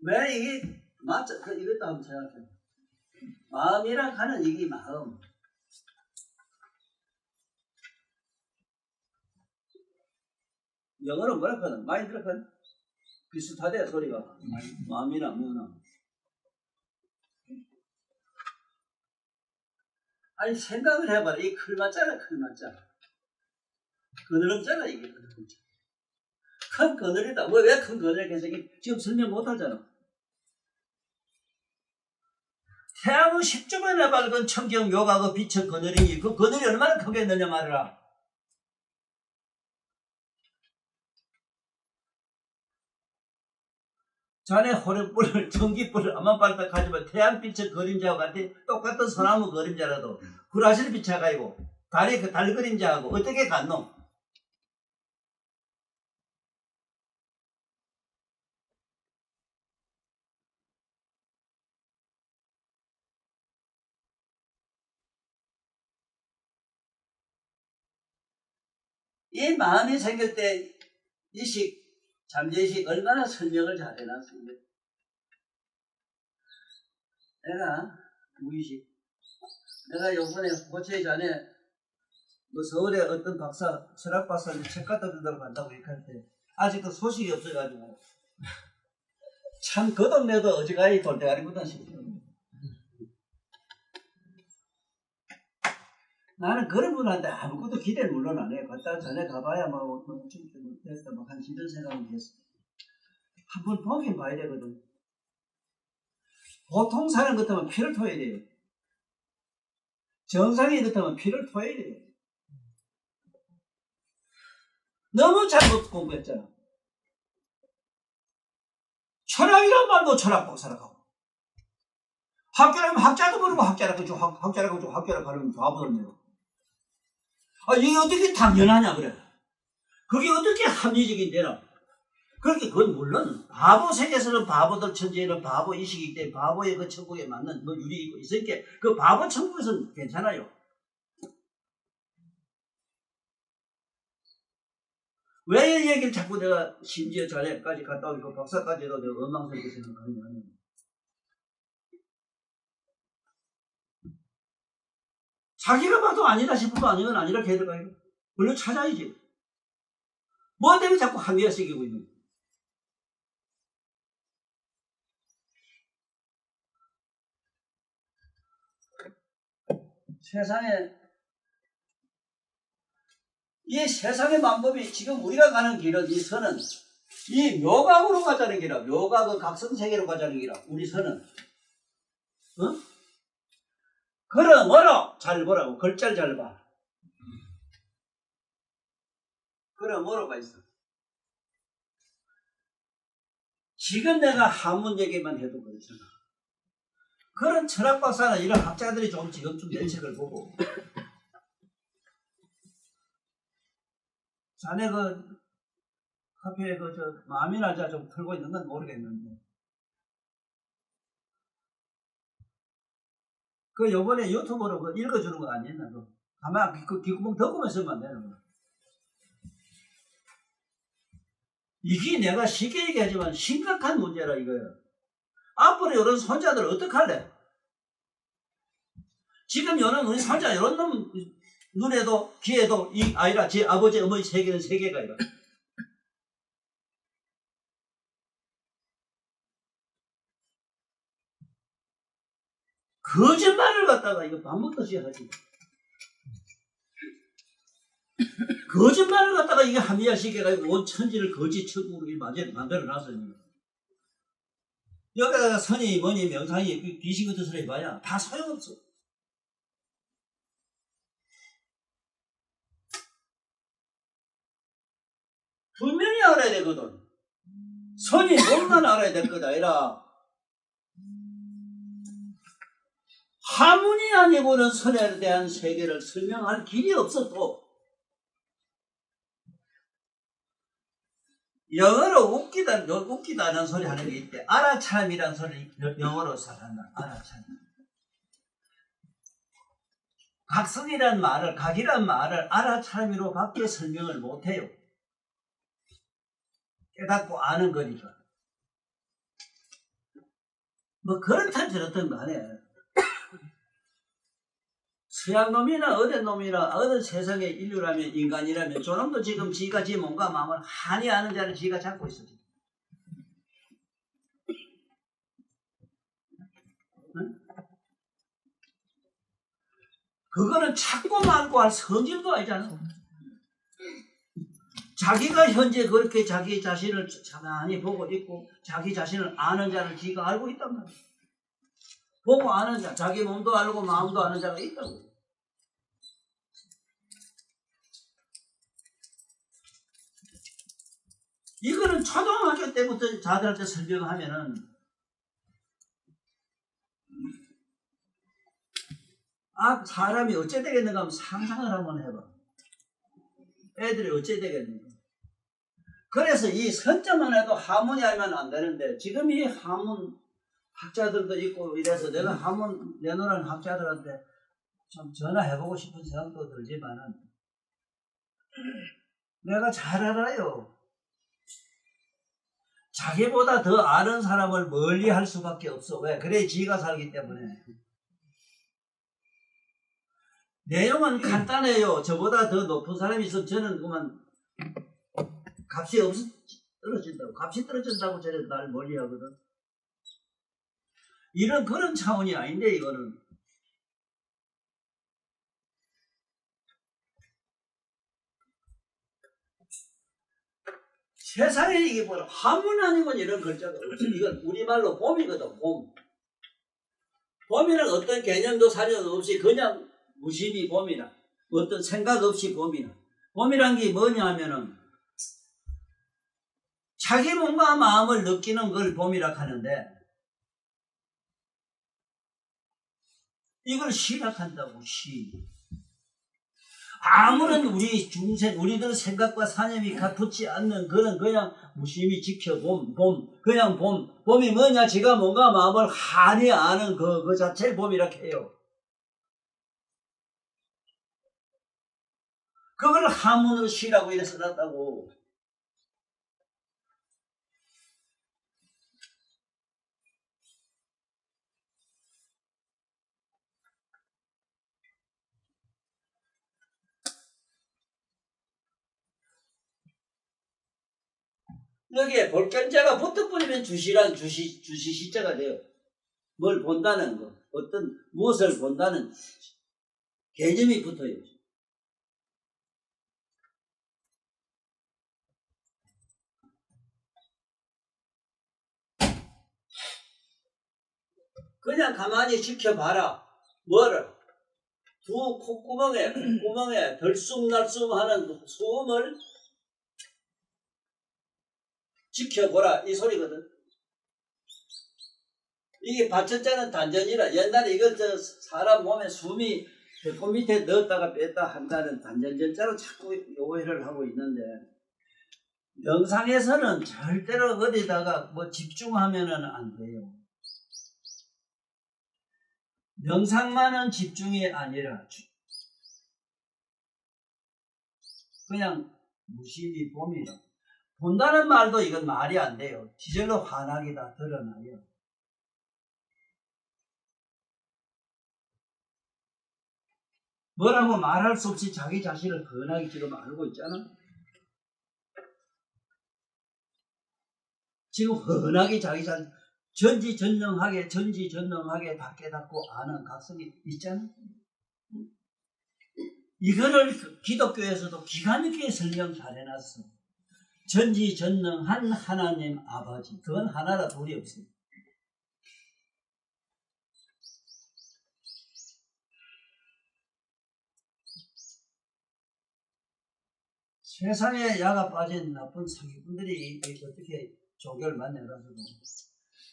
왜 이게, 맞죠? 이것도 한번 생각해. 마음이라 하는 이게 마음. 영어로 뭐라 하거든? 마인드라 하거든? 비슷하대, 소리가. 마음이나 뭐나. 아니, 생각을 해봐라. 이 클마자가 클마자. 그늘음자가 이게 그늘음자. 큰 그늘이다. 왜 큰 그늘 개성이 지금 설명 못 하잖아. 태양의 10주변에 밝은 청경 요각의 빛의 그늘이니 그 그늘이 얼마나 크겠느냐 말이라. 자네 호랫불을 전기불을 아마 발딱하지만 태양빛의 그림자와 같은 똑같은 소나무 그림자라도 구라실 빛차가 있고 달 그림자하고 어떻게 같노? 이 마음이 생길 때 이식, 잠재의식 얼마나 설명을 잘 해놨습니다. 내가 무의식, 내가 요번에 고체 전에 뭐 서울에 어떤 박사, 철학 박사님 책 갖다 준다고 간다고 얘기할 때 아직도 소식이 없어가지고 참 그 동네도 어지간히 돌대가리보다 싶어요. 나는 그런 분한테 아무것도 기대를 물론 안 해요. 갔다 전에 가봐야 뭐 됐다 한 이런 생각을 했어. 한번 보긴 봐야 되거든. 보통 사람 같으면 피를 토해야 돼요. 정상이 같으면 피를 토해야 돼요. 너무 잘못 공부했잖아. 철학이란 말도 철학 박사라고 하고 학교라면 학자도 모르고 학자라고 하면 바보들네요. 아, 이게 어떻게 당연하냐 그래. 그게 어떻게 합리적인 데나. 그렇게 그건 물론 바보 세계에서는 바보들 천지에는 바보 의식이기 때문에 바보의 그 천국에 맞는 뭐 유리 있고 있으니까 그 바보 천국에서는 괜찮아요. 왜 이 얘기를 자꾸 내가 심지어 전에까지 갔다 오고 그 박사까지도 내가 원망스럽게 생각하느냐면 자기가 봐도 아니다 싶어도 아니건 아니라 걔들가 이거 물론 찾아야지. 뭐 때문에 자꾸 합리화 시키고 있는 거야. 이 세상의 방법이 지금 우리가 가는 길은 이 선은 이 묘각으로 가자는 길이라. 묘각의 각성세계로 가자는 길이라. 우리 선은. 어? 그러므로 잘 보라고. 글자를 잘 봐. 그러므로가 있어. 지금 내가 한문 얘기만 해도 그렇잖아. 그런 철학 박사나 이런 학자들이 좀 지금쯤 내 책을 보고 자네 그 카페에 그 저 마음이 날짜 좀 틀고 있는 건 모르겠는데 그 요번에 유튜브로 그 읽어주는 거 아니었나? 그 가만 그 귓구멍 덮으면 쓰면 안 되는 거. 이게 내가 쉽게 얘기하지만 심각한 문제라 이거야. 앞으로 이런 손자들 어떡할래? 지금 이런 우리 손자 이런 놈 눈에도 귀에도 이 아이라 제 아버지 어머니 세계는 세계가 아니라 거짓말을 갖다가 이거 밥 먹듯이 하지. 거짓말을 갖다가 이게 합리화시켜 해가지고 온 천지를 거짓 천국으로 만들어 놨어요. 여기다가 선이 뭐니 명상이 귀신 같은 소리 해봐야 다 소용없어. 분명히 알아야 되거든. 선이 뭘만 알아야 될 것 아니라 하문이 아니고는 선에 대한 세계를 설명할 길이 없어. 또 영어로 웃기다는 소리 하는 게 있대. 알아참이라는 소리 영어로 한다. 알아참. 각성이란 말을 각이란 말을 알아참이로 밖에 설명을 못해요. 깨닫고 아는 거니까. 뭐 그렇든 저렇든 간에 서양 놈이나 어떤 놈이나 어떤 세상의 인류라면 인간이라면 저놈도 지금 지가 지 몸과 마음을 한이 아는 자를 지가 잡고 있어. 응? 그거는 찾고 말고 할 성질도 아니잖아. 자기가 현재 그렇게 자기 자신을 가만히 보고 있고 자기 자신을 아는 자를 지가 알고 있단 말이야. 보고 아는 자, 자기 몸도 알고 마음도 아는 자가 있다고. 이거는 초등학교 때부터 자들한테 설명하면은 아 사람이 어째 되겠는가 하면 상상을 한번 해봐. 애들이 어째 되겠는가. 그래서 이 선점만 해도 하문이 알면 안 되는데 지금 이 하문 학자들도 있고 이래서 내가 하문 내놓으라는 학자들한테 좀 전화해보고 싶은 생각도 들지만은 내가 잘 알아요. 자기보다 더 아는 사람을 멀리 할 수밖에 없어. 왜? 그래 지가 살기 때문에. 내용은 간단해요. 저보다 더 높은 사람이 있으면 저는 그만 값이 떨어진다고. 값이 떨어진다고 저는 날 멀리 하거든. 이런 그런 차원이 아닌데 이거는. 세상에 이게 뭐라 하문 아니면 이런 글자가 없어. 이건 우리말로 봄이거든. 봄. 봄이는 어떤 개념도 사료도 없이 그냥 무심히 봄이나 어떤 생각 없이 봄이나. 봄이란 게 뭐냐 하면은 자기 몸과 마음을 느끼는 걸 봄이라 하는데 이걸 시락한다고. 시. 아무런 우리 중생, 우리들 생각과 사념이 같지 않는 그런 그냥 무심히 지켜봄, 그냥 봄이 뭐냐? 지가 뭔가 마음을 한이 아는 그 자체를 봄이라 해요. 그걸 하문의 시라고 이래 써놨다고. 여기에 볼견자가 붙어버리면 주시란 주시 시자가 돼요. 뭘 본다는 거, 어떤 무엇을 본다는 개념이 붙어요. 그냥 가만히 지켜봐라. 뭐를? 두 콧구멍에 들쑥날쑥하는 소음을 지켜보라 이 소리거든. 이게 받쳤자는 단전이라 옛날에 이거 저 사람 몸에 숨이 배꼽 밑에 넣었다가 뺐다 한다는 단전전자로 자꾸 오해를 하고 있는데 명상에서는 절대로 어디다가 뭐 집중하면은 안 돼요. 명상만은 집중이 아니라 그냥 무심히 봄이라 본다는 말도 이건 말이 안 돼요. 지절로 환하게 다 드러나요. 뭐라고 말할 수 없이 자기 자신을 건하게 지금 알고 있잖아. 지금 흔하게 자기 자신 전지전능하게 다 깨닫고 아는 각성이 있잖아. 이거를 기독교에서도 기가 막히게 설명 잘 해놨어. 전지전능한 하나님 아버지. 그건 하나라 둘이 없어요. 세상에 야가 빠진 나쁜 사기꾼들이 어떻게 종교를 만나가지고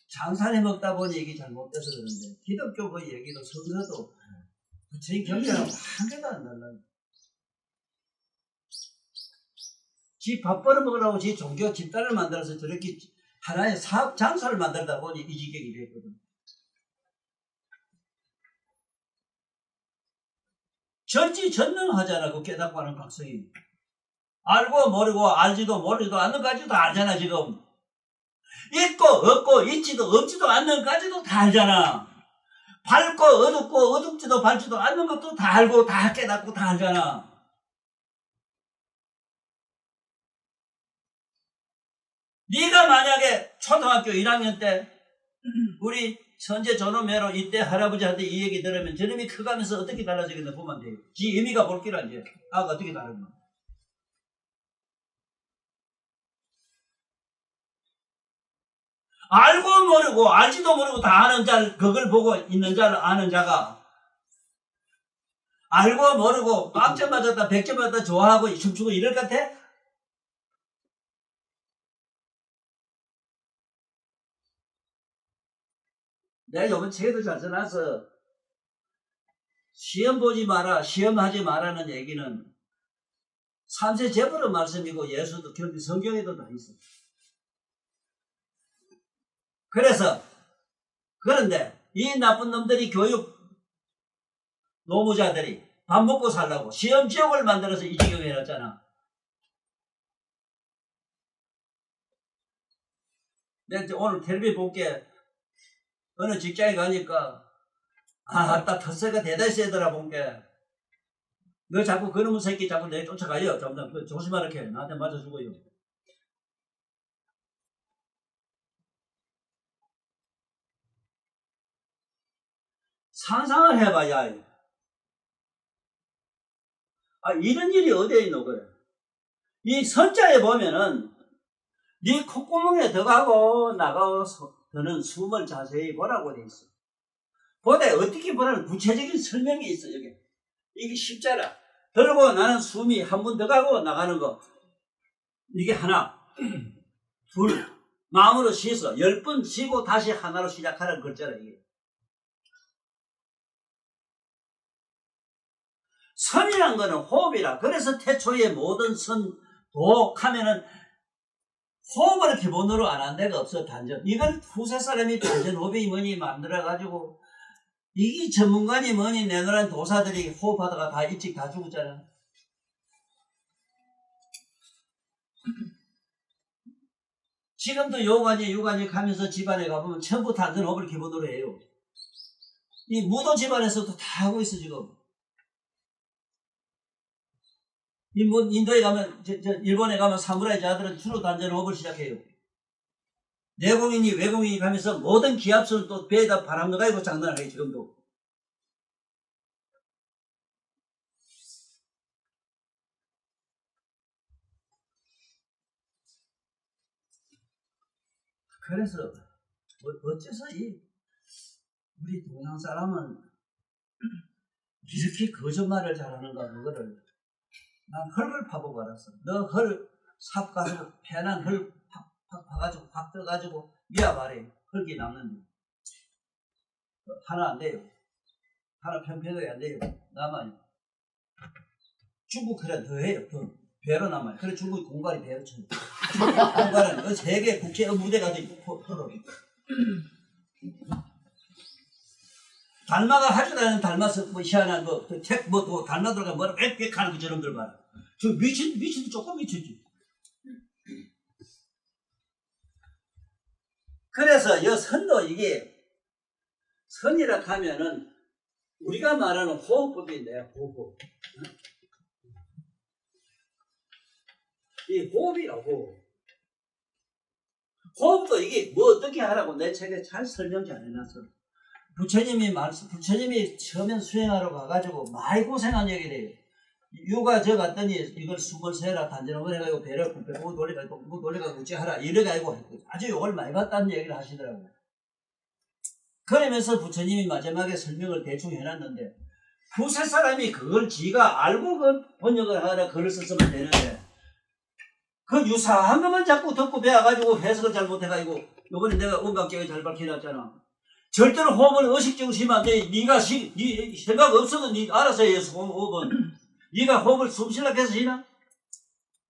장사해 먹다 보니 이게 잘못돼서 그런데 기독교 그 얘기도 성서도 부처님 경전하고 한 개도 안 달라요. 지 밥 벌어먹으려고 지 종교 집단을 만들어서 저렇게 하나의 사업 장사를 만들다 보니 이 지경이 됐거든. 전지전능하잖아. 그 깨닫고 하는 각성이. 알고 모르고 알지도 모르지도 않는 까지도 다 알잖아. 지금 있고 없고 있지도 없지도 않는 까지도 다 알잖아. 밝고 어둡고 어둡지도 밝지도 않는 것도 다 알고 다 깨닫고 다 알잖아. 네가 만약에 초등학교 1학년 때 우리 선제 전우매로 이때 할아버지한테 이 얘기 들으면 저놈이 커가면서 어떻게 달라지겠나 보면 돼요. 지 의미가 볼기라 이제. 어떻게 다른가. 알고 모르고 알지도 모르고 다 아는 자, 그걸 보고 있는 자를 아는 자가 알고 모르고 0점 맞았다 100점 맞았다 좋아하고 춤추고 이럴 것 같아? 내가 이번 책에도 잘 써놨어. 시험 보지 마라, 시험하지 마라는 얘기는 3세 제부의 말씀이고 예수도 결국 성경에도 다 있어. 그런데 이 나쁜 놈들이 교육 노무자들이 밥 먹고 살라고 시험 지옥을 만들어서 이 지경에 해놨잖아. 내가 오늘 텔레비 볼게 어느 직장에 가니까 딱 텃세가 대단히 세더라 본게. 너 자꾸 그놈의 새끼 자꾸 내 쫓아가요. 점점 조심하게 나한테 맞아주고요. 상상을 해봐야 이런 일이 어디에 있노 그래. 이 선자에 보면은 네 콧구멍에 들어가고 나가고 드는 숨을 자세히 보라고 돼 있어. 보다 어떻게 보라는 구체적인 설명이 있어. 여기 이게 십자라 들고 나는 숨이 한 번 들어가고 나가는 거 이게 하나 둘 마음으로 쉬어서 10번 쉬고 다시 하나로 시작하라는 글자라 이게. 선이란 거는 호흡이라. 그래서 태초의 모든 선, 독 하면은 호흡을 기본으로 안 한 데가 없어. 단전. 이건 후세 사람이 단전 호흡이 뭐니 만들어가지고 이게 전문가니 뭐니 내노란 도사들이 호흡하다가 다 일찍 다 죽었잖아. 지금도 요관이 유관이 가면서 집안에 가보면 전부 단전 호흡을 기본으로 해요. 이 무도 집안에서도 다 하고 있어 지금. 인도에 가면, 일본에 가면 사무라이 자들은 주로 단전 호흡을 시작해요. 내공인이 외공인이 가면서 모든 기합수는 또 배에다 바람 넣어가지고 장난을 해요, 지금도. 그래서, 어째서 우리 동양 사람은 이렇게 거짓말을 잘하는가, 그거를. 난 흙을 파보고 알았어. 너 삽 가지고 패난 흙 파가지고 확 떠가지고 미아바래 흙이 남는데 하나 안 돼요. 하나 편편하게 안 돼요. 남아요. 중국 그래 더 해요. 더 배로 남아요. 그래 중국이 공갈이 배로 쳐요. 공갈은 세계 국제 무대가 되고 달마가 하지도 닮아서 뭐 희한한 뭐 달마 들어가 뭐라 빽빽 하는 그 저놈들 봐라. 저 미친도 조금 미쳤지. 그래서 이 선도 이게 선이라 하면은 우리가 말하는 호흡법인데 호흡법. 이 호흡이라고. 호흡도 이게 뭐 어떻게 하라고 내 책에 잘 설명 잘 해놨어. 부처님이 처음엔 수행하러 가가지고 많이 고생한 얘기 돼요. 유가 저 갔더니 이걸 숨을 세라 단전을 해가지고 배를 굽고 돌려가지고 어찌하라 이래가지고 아주 욕을 많이 받다는 얘기를 하시더라고요. 그러면서 부처님이 마지막에 설명을 대충 해놨는데 두세 사람이 그걸 지가 알고 그 번역을 하라 글을 썼으면 되는데 그 유사한 것만 자꾸 듣고 배워가지고 해석을 잘못해가지고 요번에 내가 온갖격에 잘 밝혀놨잖아. 절대로 호흡은 의식적으로 쉬면 안 돼. 네가 네 생각 없어도 네 알아서 해서 호흡은 네가 호흡을 숨 쉬려고 해서 쉬나?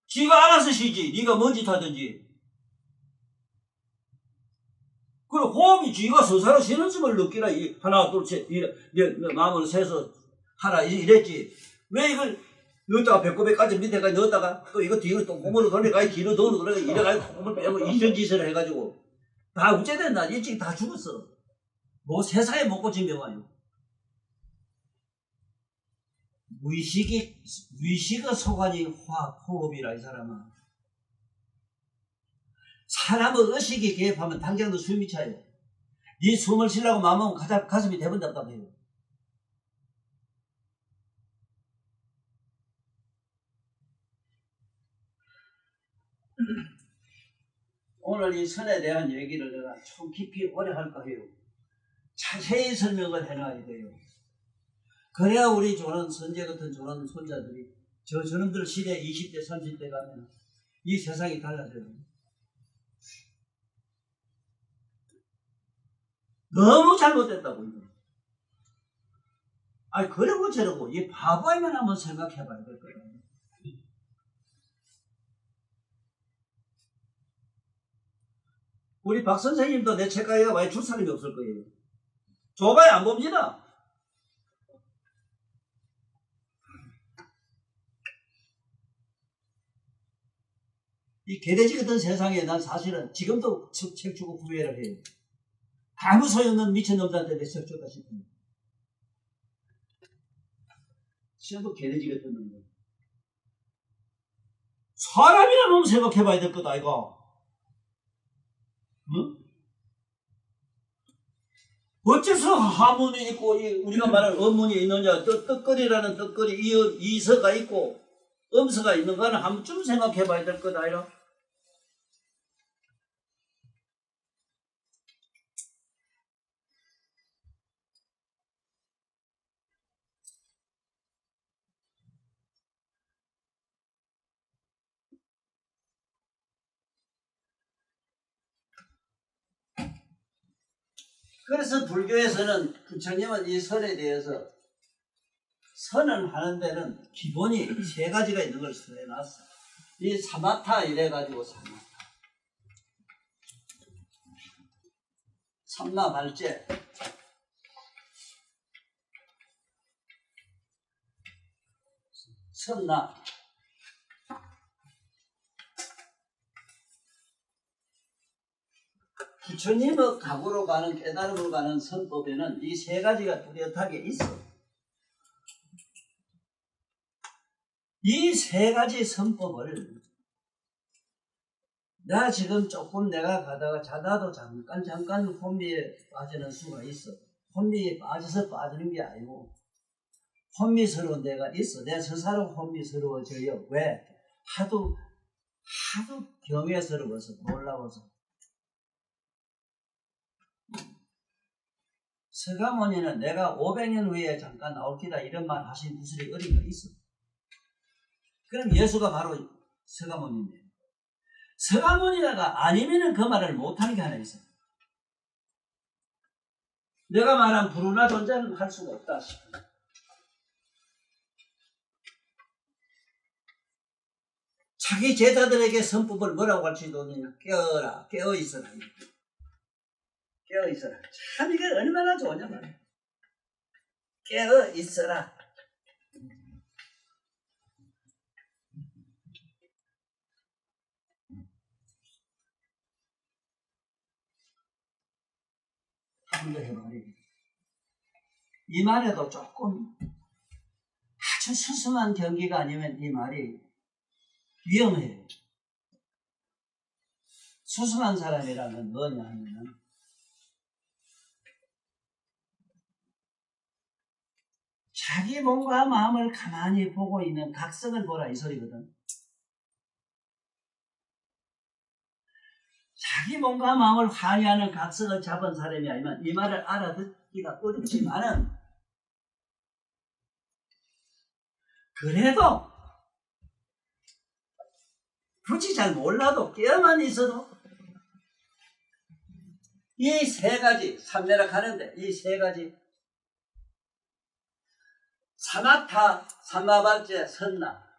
지가 알아서 쉬지. 네가 뭔 짓 하든지. 그리고 호흡이 지가 스스로 쉬는 숨을 느끼라. 하나 둘 셋 마음을 세서 하라 이랬지. 왜 이걸 넣었다가 배꼽에까지 밑에까지 넣었다가 또 이거 뒤로 또 고무로 돌려가지고 뒤로 돌려가 이래가지고 고무를 빼고 이런 짓을 해가지고 다 우째됐나? 일찍 다 죽었어. 뭐 세상에 못 고친 병아요. 무의식의 소관이 호흡이라 이 사람아. 사람의 의식이 개입하면 당장 너 숨이 차요. 네 숨을 쉬려고 마음은 가슴이 대번 답답해요. 오늘 이 선에 대한 얘기를 내가 좀 깊이 오래 할까 해요. 자세히 설명을 해놔야 돼요. 그래야 우리 조는 선제 같은 조는 손자들이 저놈들 시대 20대 30대 가면 이 세상이 달라져요. 너무 잘못됐다고 이거. 아니 그러고 저러고 이 바보이만 한번 생각해봐야 될 거예요. 우리 박 선생님도 내 책가게가 많이 줄 사람이 없을 거예요. 줘봐야 안 봅니다. 이 개돼지 같은 세상에 난 사실은 지금도 책 주고 후회를 해요. 아무 소용없는 미친놈들한테 내 책 줬다 싶어요. 지금도 개돼지 같은 놈들. 사람이라 놈 생각해봐야 될 거다 이거. 응? 어째서 하문이 있고 우리가 말하는 어문이 있느냐. 떡거리라는 떡거리 이서가 있고 음서가 있는 거는 한 번쯤 생각해봐야 될 거다 이거. 그래서 불교에서는 부처님은 이 선에 대해서 선을 하는 데는 기본이 세 가지가 있는 걸 써놨어. 이 사마타 이래가지고 사마타. 삼마발제. 선나. 부처님의 각으로 가는 깨달음으로 가는 선법에는 이 세 가지가 뚜렷하게 있어. 이 세 가지 선법을 나 지금 조금 내가 가다가 자다도 잠깐 혼미에 빠지는 수가 있어. 혼미에 빠져서 빠지는 게 아니고 혼미스러운 데가 있어. 내가 스스로 혼미스러워져요. 왜? 하도 경외스러워서 놀라워서. 서가모니는 내가 500년 후에 잠깐 나올 기다 이런 말 하신 구슬이 어디가 있어. 그럼 예수가 바로 서가모니인데 서가모니가 아니면은 그 말을 못하는 게 하나 있어. 내가 말한 불운화 존재는 할 수가 없다 싶어요. 자기 제자들에게 선법을 뭐라고 할 수 있느냐? 깨어라, 깨어있어라. 깨어있어라. 참 이게 얼마나 좋으냐 말이야. 깨어있어라. 한번 해봐요. 이 말에도 조금 아주 수승한 경기가 아니면 이 말이 위험해요. 수승한 사람이라는 뭐냐 하면은 자기 몸과 마음을 가만히 보고 있는 각성을 보라 이 소리거든. 자기 몸과 마음을 환희하는 각성을 잡은 사람이 아니면 이 말을 알아듣기가 어렵지만은 그래도 굳이 잘 몰라도 깨어만 있어도 이 세 가지 삼매락 하는데 이 세 가지 사마타, 삼마발제, 선나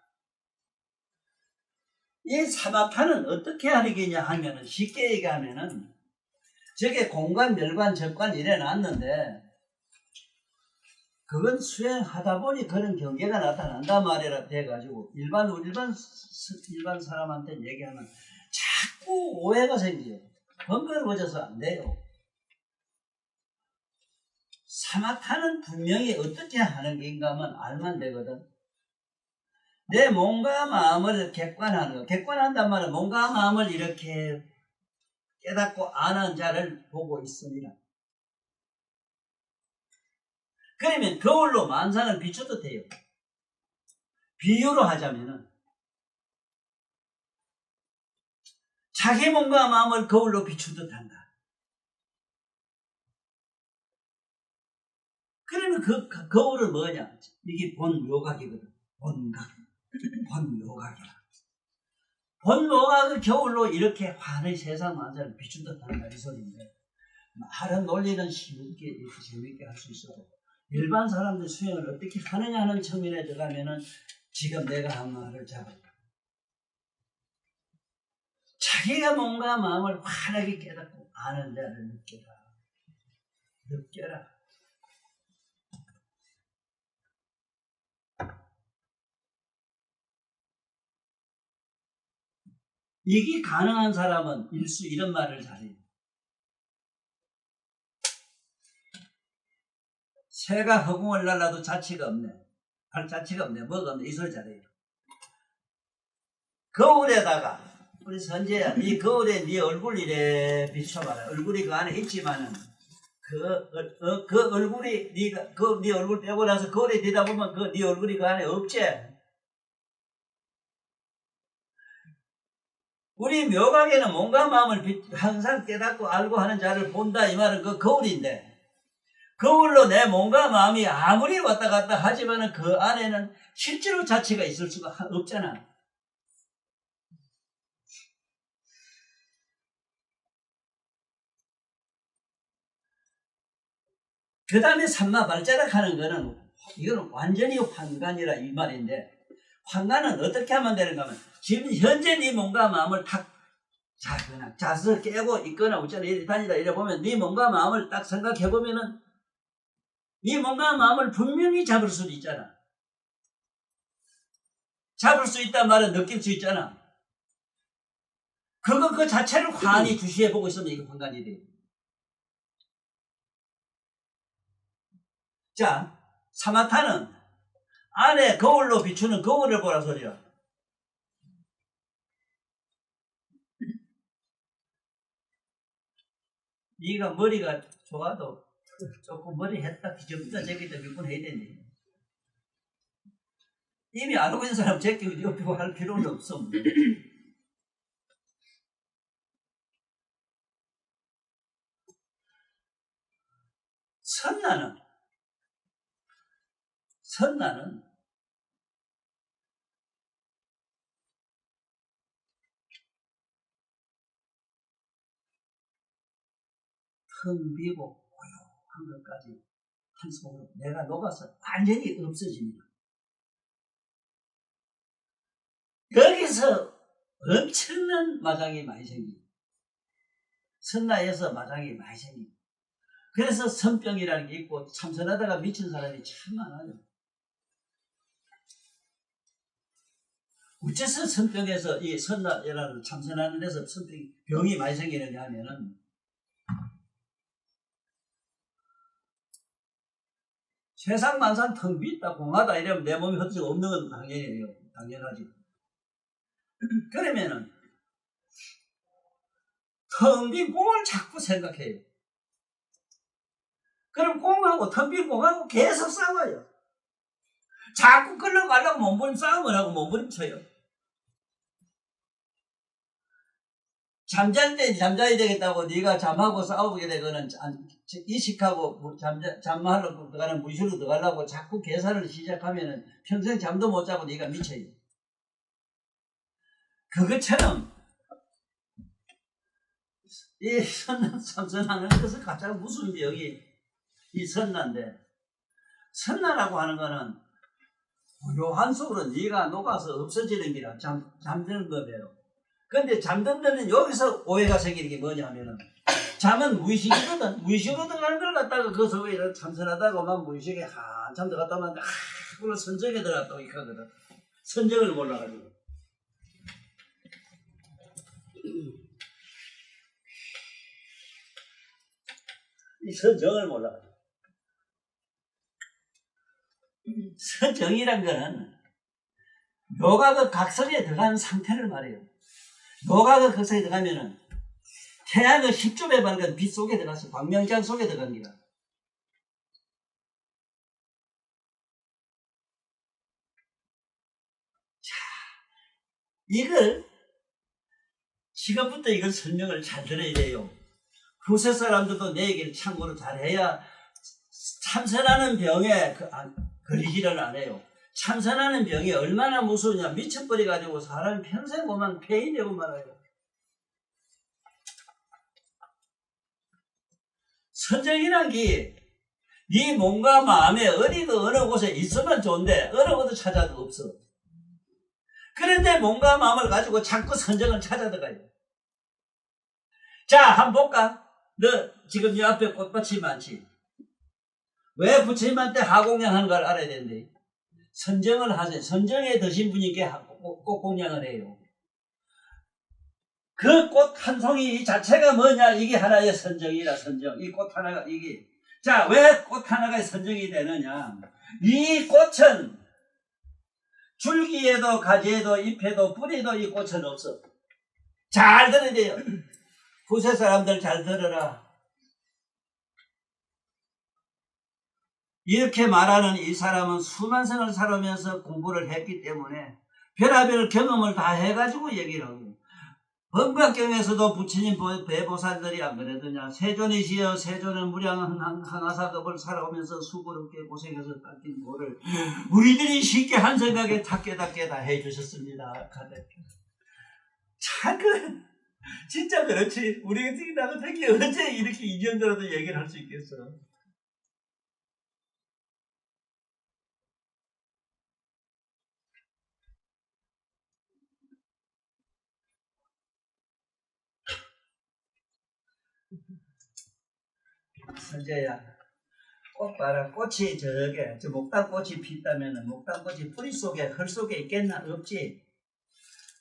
이 사마타는 어떻게 하느냐 하면은 쉽게 얘기하면은 저게 공관, 멸관, 적관 이래 놨는데 그건 수행하다 보니 그런 경계가 나타난단 말이라 돼가지고 일반 사람한테 얘기하면 자꾸 오해가 생겨요. 번거로워져서 안 돼요. 사마타는 분명히 어떻게 하는 게인가 하면 알면 되거든. 내 몸과 마음을 객관하는 거. 객관한단 말은 몸과 마음을 이렇게 깨닫고 아는 자를 보고 있습니다. 그러면 거울로 만상을 비춰도 돼요. 비유로 하자면은 자기 몸과 마음을 거울로 비추듯 한다. 그러면 그 거울은 뭐냐? 이게 본묘각이거든. 본묘각이야. 본묘각을 거울로 이렇게 환히 세상 만사를 비추듯 한다 이 소리인데 말은 논리는 쉽게 이렇게 재밌게 할 수 있어도 일반 사람들 수행을 어떻게 하느냐 하는 측면에 들어가면은 지금 내가 한 말을 잡아요. 자기가 몸과 마음을 환하게 깨닫고 아는 자를 느껴라. 이게 가능한 사람은 일수 이런 말을 잘해요. 새가 허공을 날라도 자취가 없네. 자취가 없네. 뭐가 없네. 이 소리 잘해요. 거울에다가 우리 선재야, 네 거울에 네 얼굴 이래 비춰봐라. 얼굴이 그 안에 있지만은 그 얼굴이 네 얼굴 빼고 나서 거울에 뒤다 보면 네 얼굴이 그 안에 없지. 우리 묘각에는 몸과 마음을 항상 깨닫고 알고 하는 자를 본다 이 말은 그 거울인데 거울로 내 몸과 마음이 아무리 왔다 갔다 하지만은 그 안에는 실제로 자체가 있을 수가 없잖아. 그 다음에 삼마 발자락 하는 거는 이거는 완전히 환관이라 이 말인데 환관은 어떻게 하면 되는가 하면 지금 현재 네 몸과 마음을 탁 자거나 자서 깨고 있거나 어쩌나 이래 다니다 이래 보면 네 몸과 마음을 딱 생각해 보면은 네 몸과 마음을 분명히 잡을 수도 있잖아. 잡을 수 있단 말은 느낄 수 있잖아. 그 자체를 환히 주시해 보고 있으면 이게 환관이 돼요. 자, 사마타는 안에 거울로 비추는 거울을 보라 소리야. 네가 머리가 좋아도 조금 머리 했다 뒤집다 제기다 몇 번 해야 되니. 이미 알고 있는 사람 제끼고 옆에 할 필요는 없어. 선나는 텅 비고 것까지 한 손으로 내가 녹아서 완전히 없어집니다. 여기서 엄청난 마장이 많이 생깁니다. 선나에서 마장이 많이 생깁니다. 그래서 선병이라는 게 있고 참선하다가 미친 사람이 참 많아요. 어째서 선병에서 이 선나라는 참선하는 데서 병이 많이 생기느냐 하면은 세상 만상 텅 비있다 공하다 이러면 내 몸이 헛되지 없는 건 당연해요. 당연하지. 그러면은 텅 빈 공을 자꾸 생각해요. 그럼 공하고 텅 빈 공하고 계속 싸워요. 자꾸 끌려가려고 몸부림 싸움을 하고 몸부림쳐요. 잠잘 때 잠자야 되겠다고 네가 잠하고 싸우게 되거는 이식하고 잠하려고 들어가는 무시로 들어가려고 자꾸 계산을 시작하면은 평생 잠도 못 자고 네가 미쳐요. 그것처럼 이 참선하는 것은 가장 무슨 병이 이 선난데, 선나라고 하는 거는 고요한 속으로 네가 녹아서 없어지는 게라 잠드는 법이에요. 근데 잠든 데는 여기서 오해가 생기는 게 뭐냐면은 잠은 무의식이거든. 무의식으로 들어가는 걸 갖다가 그 속에 이렇게 참선하다가만 무의식에 한참 들어갔다만 그걸 선정에 들어갔다고 이렇게 하거든. 선정을 몰라가지고. 이 선정을 몰라가지고. 선정이란 거는 묘가 그 각성에 들어가는 상태를 말해요. 묘가 그 각성에 들어가면은 태양의 10조 배 밝은 빛 속에 들어가서 광명장 속에 들어갑니다. 자, 이걸 지금부터 이걸 설명을 잘 들어야 돼요. 후세 사람들도 내 얘기를 참고로 잘해야 참선하는 병에 걸리지를 않아요. 참선하는 병이 얼마나 무서우냐. 미쳐버려가지고 사람이 평생 보면 폐인되고 말아요. 선정이란 게 네 몸과 마음에 어디도 어느 곳에 있으면 좋은데 어느 곳도 찾아도 없어. 그런데 몸과 마음을 가지고 자꾸 선정을 찾아 들어가요. 자, 한번 볼까? 너 지금 네 앞에 꽃밭이 많지? 왜 부처님한테 하공양하는 걸 알아야 되는데 선정을 하세요. 선정에 드신 분이께 꽃공양을 해요. 그 꽃 한 송이 자체가 뭐냐? 이게 하나의 선정이라. 선정. 이 꽃 하나가 이게. 자, 왜 꽃 하나가 선정이 되느냐? 이 꽃은 줄기에도 가지에도 잎에도 뿌리에도 이 꽃은 없어. 잘 들어야 돼요. 후세 사람들 잘 들어라. 이렇게 말하는 이 사람은 수만 생을 살아오면서 공부를 했기 때문에 별의별 경험을 다 해가지고 얘기를 하고, 법각경에서도 부처님 배보살들이 안 그러더냐. 세존이시여 세존은 무량한 하나사급을 살아오면서 수고롭게 고생해서 닦인 도를 우리들이 쉽게 한 생각에 다 깨닫게 다 해주셨습니다. 참 진짜 그렇지. 우리 같은 나도 되게 언제 이렇게 이 정도로도 얘기를 할 수 있겠어. 선재야, 꽃 봐라. 꽃이 저게 저 목단꽃이 피었다면 목단꽃이 뿌리 속에 흙 속에 있겠나? 없지.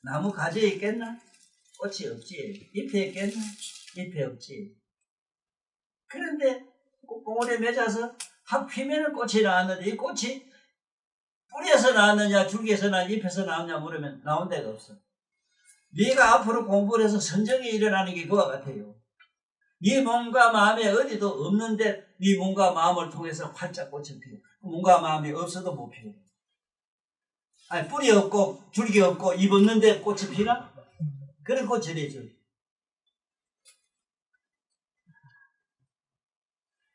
나무 가지에 있겠나? 꽃이 없지. 잎에 있겠나? 잎에 없지. 그런데 꽃봉오리에 맺어서 확 피면은 꽃이 나왔는데 이 꽃이 뿌리에서 나왔느냐 줄기에서 나왔느냐 잎에서 나왔느냐 물으면 나온 데가 없어. 네가 앞으로 공부를 해서 선정이 일어나는 게 그와 같아요. 네 몸과 마음에 어디도 없는데 네 몸과 마음을 통해서 활짝 꽃을 피워. 몸과 마음이 없어도 못 피워. 아니 뿌리 없고 줄기 없고 잎 없는데 꽃이 피나? 그런 꽃이래죠.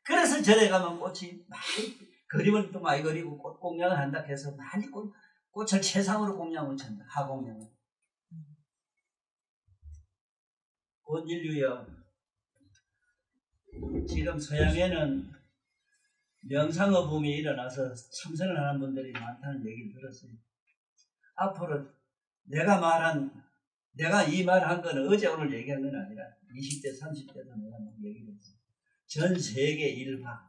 그래서 절에 가면 꽃이 많이 그림을 또 많이 그리고 꽃 공양을 한다 해서 많이 꽃을 최상으로 공양을 찬다. 하공양을. 온 인류여, 지금 서양에는 명상의 붐이 일어나서 참선을 하는 분들이 많다는 얘기를 들었어요. 앞으로 내가 이 말한 거는 어제 오늘 얘기한 건 아니라 20대 30대도 내가 막 얘기를 했어요. 전 세계 일화.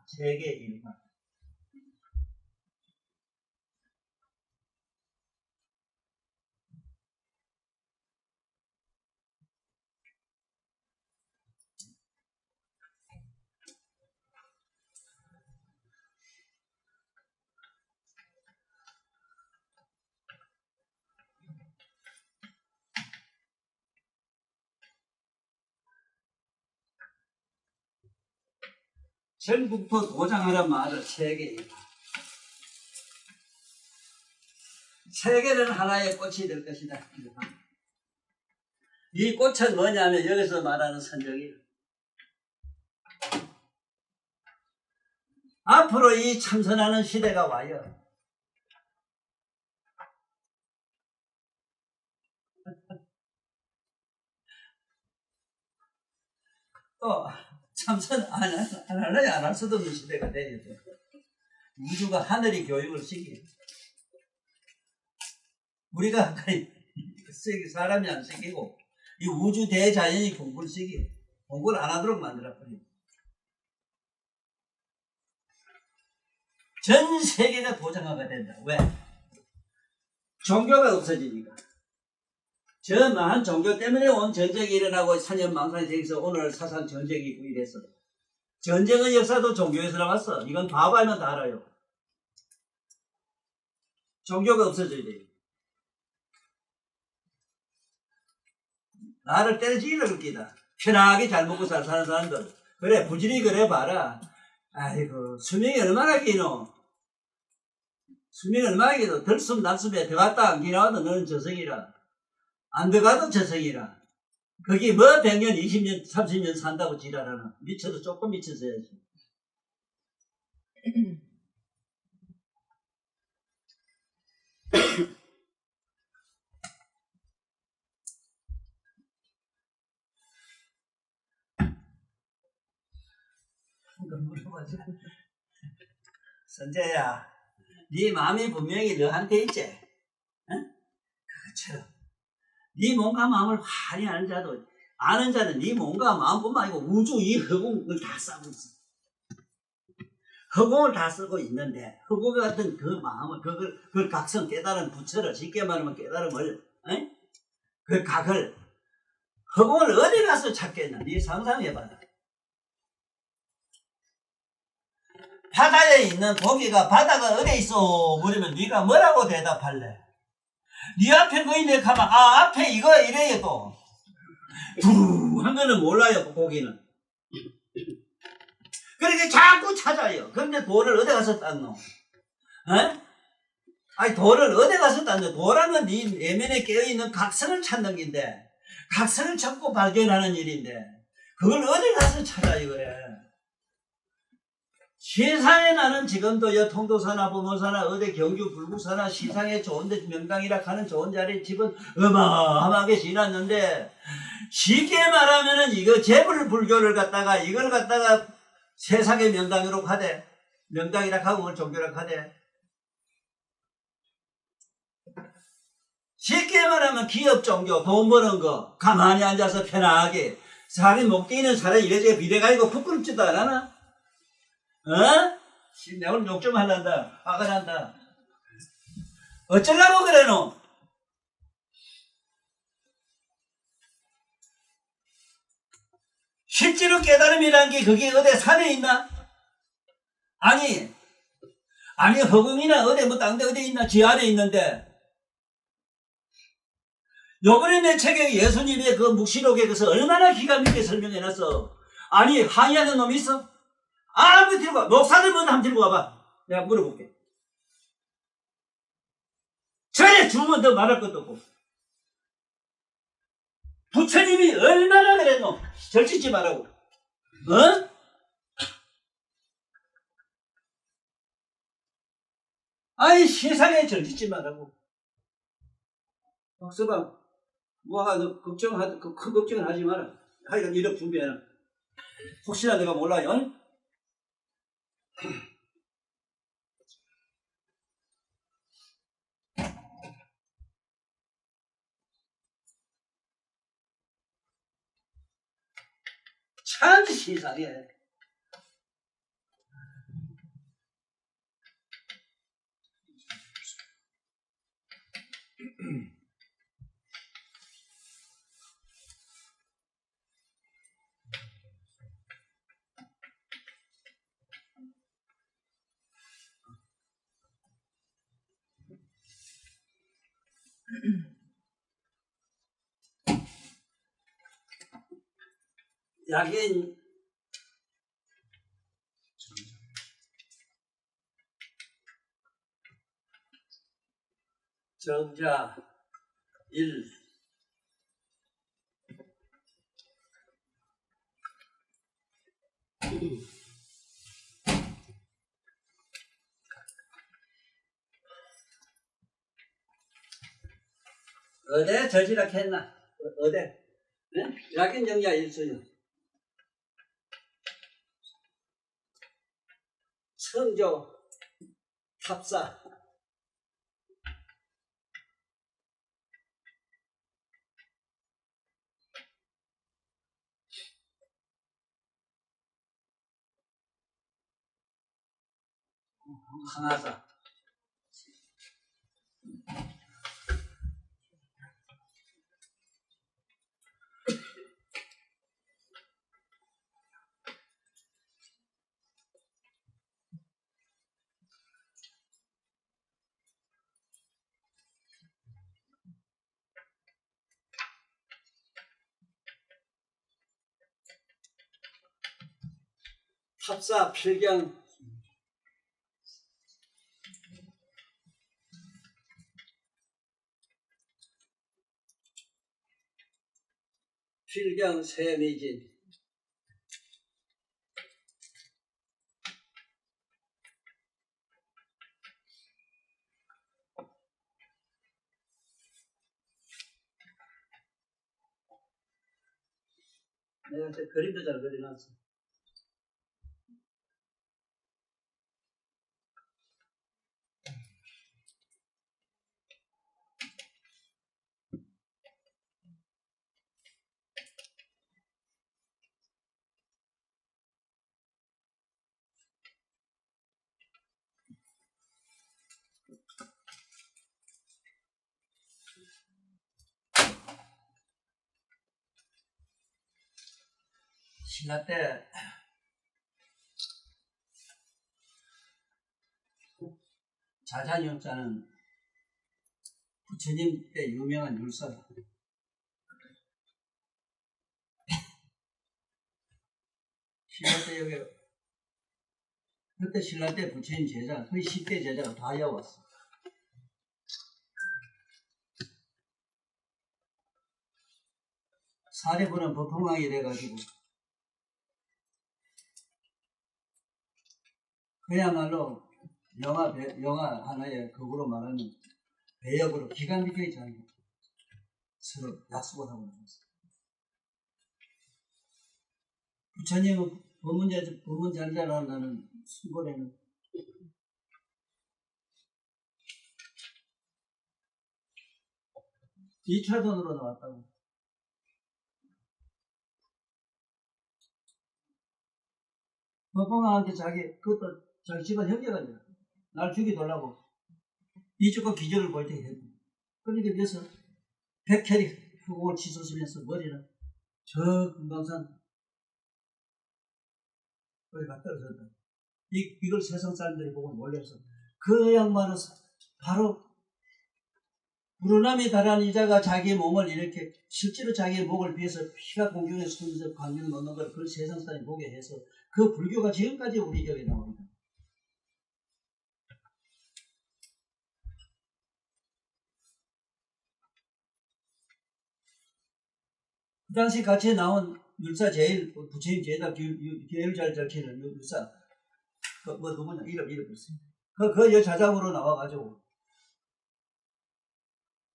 전국토 도장하란 말을 세계 일화. 세계는 하나의 꽃이 될 것이다. 이 꽃은 뭐냐면 여기서 말하는 선정이에요. 앞으로 이 참선하는 시대가 와요. 또 참선 안 할 수도 없는 시대가 돼요. 우주가 하늘이 교육을 시켜요. 우리가 사람이 안 시키고 이 우주 대자연이 공부를 시켜요. 공부를 안 하도록 만들어버려요. 전 세계가 도장화가 된다. 왜? 종교가 없어지니까. 저 많은 종교 때문에 온 전쟁이 일어나고 산연망상이 생겨서 오늘 사상 전쟁이 있고 이랬어. 전쟁의 역사도 종교에서 나왔어. 이건 바보 알면 다 알아요. 종교가 없어져야 돼요. 나를 때려치기를 웃기다. 편하게 잘 먹고 잘 사는 사람들. 그래, 부지런히 그래 봐라. 아이고, 수명이 얼마나 기노? 수명이 얼마나 기노? 들숨 낮숨에 들어갔다 안 기나와도 너는 저승이라. 안 들어가도 저승이라. 거기 뭐 100년, 20년, 30년 산다고 지랄하나. 미쳐도 조금 미쳐서야지. 물어보자. 선재야, 네 마음이 분명히 너한테 있지? 응? 그것처럼 네 몸과 마음을 환히 아는 자는 네 몸과 마음뿐만 아니고 우주 이 허공을 다 싸고 있어. 허공을 다 쓰고 있는데 허공 같은 그 마음을 그 각성 깨달은 부처를 쉽게 말하면 깨달음을 그 각을 허공을 어디 가서 찾겠나? 네 상상해봐라. 바다에 있는 고기가 바다가 어디 있어? 물으면 네가 뭐라고 대답할래? 네 앞에 거 있네 가면 앞에 이거 이래요 또. 한 거는 몰라요 고기는. 그렇게 자꾸 찾아요. 그런데 돌을 어디 가서 땄노? 돌을 어디 가서 땄노? 돌하면 네 내면에 깨어있는 각성을 찾는 건데 각성을 찾고 발견하는 일인데 그걸 어디 가서 찾아요 그래. 세상에 나는 지금도 통도사나 부모사나 어디 경주 불국사나 시상에 좋은데 명당이라 하는 좋은 자리에 집은 어마어마하게 지났는데 쉽게 말하면은 이거 재불 불교를 갖다가 이걸 갖다가 세상의 명당으로 가대. 명당이라 하고 그걸 종교라 하대. 쉽게 말하면 기업 종교 돈 버는 거 가만히 앉아서 편하게 사람이 목 뛰는 사람이 이래저래 비례가지고 부끄럽지도 않아? 내가 오늘 욕 좀 하란다. 화가 난다. 어쩌려고 그래 너? 실제로 깨달음이라는 게 그게 어디 산에 있나? 아니 허공이나 어디 뭐 딴 데 어디 있나? 지 안에 있는데 요번에 내 책에 예수님의 그 묵시록에 그래서 얼마나 기가 막히게 설명해놨어. 아니 항의하는 놈이 있어? 한번 들고 와. 목사들 먼저 한번 들고 와봐. 내가 물어볼게. 전에 주면 더 말할 것도 없고. 부처님이 얼마나 그랬노? 절짓지 말라고. 아니 세상에 절짓지 말라고. 박서방 너 큰 걱정은 하지 마라. 하여간 1억 준비해라. 혹시나 내가 몰라요. 참 세상에. 약인 정자 1 어디 저지락했나? 어디? 네? 약인 정자 1수요. 성조 탑사 항하사 탑사 필경 필경 세미진 내가 그림도 잘 그려놨어. 신라 때 자자용자는 부처님 때 유명한 율사다. 신라 때 여기 그때 신라 때 부처님 제자 거의 10대 제자가 다 여왔어. 사대부는 법흥왕이 돼가지고 그야말로 영화 하나의 극으로 말하면 배역으로 기가 막히게 잘 서로 약속을 하고 있었어요. 부처님은 법문 잘 자라는 순골에는 이차전으로 나왔다고. 법봉왕한테 그것도 자기 집안 형제가 돼요. 날 죽이더라고. 이쪽과 기적을 볼 때 해도. 그러니까 그래서 백혈이 후공을 치솟으면서 머리는 저 금강산 거기 갔다 오셨다. 이걸 세상 사람들이 보고 놀라서 그 양반은 바로 불운함이 달한 이자가 자기의 몸을 이렇게 실제로 자기의 목을 비해서 피가 공중에 솟으면서 광명을 넣는 걸 그걸 세상 사람이 보게 해서 그 불교가 지금까지 우리 격에 나옵니다. 그 당시 같이 나온 율사 제일 부처님 제자 제일 잘 적히는 율사 뭐 누구냐 이름 있어요. 그 여자장으로 나와가지고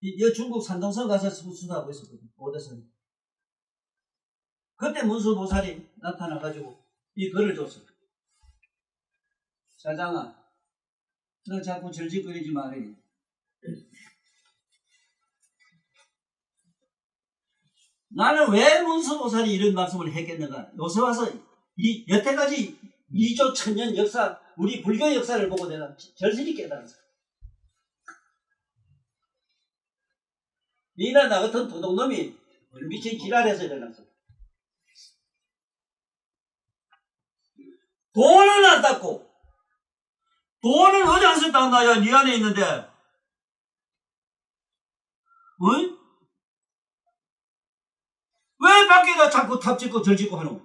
이 중국 산동성 가서 수수하고 있었거든. 오대선. 그때 문수보살이 나타나가지고 이 글을 줬어. 자장아, 너 자꾸 절직거리지 말아요. 나는 왜 문수보살이 이런 말씀을 했겠는가? 요새 와서 여태까지 2조 1000년 역사, 우리 불교 역사를 보고 내가 절실히 깨달았어. 니나 나 같은 도둑놈이 미친 지랄해서 일어났어. 돈을 안 닦고, 돈을 어디 안 썼다 한다, 야, 니 안에 있는데. 어이? 왜 밖에다 자꾸 탑 짓고 절 짓고 하노?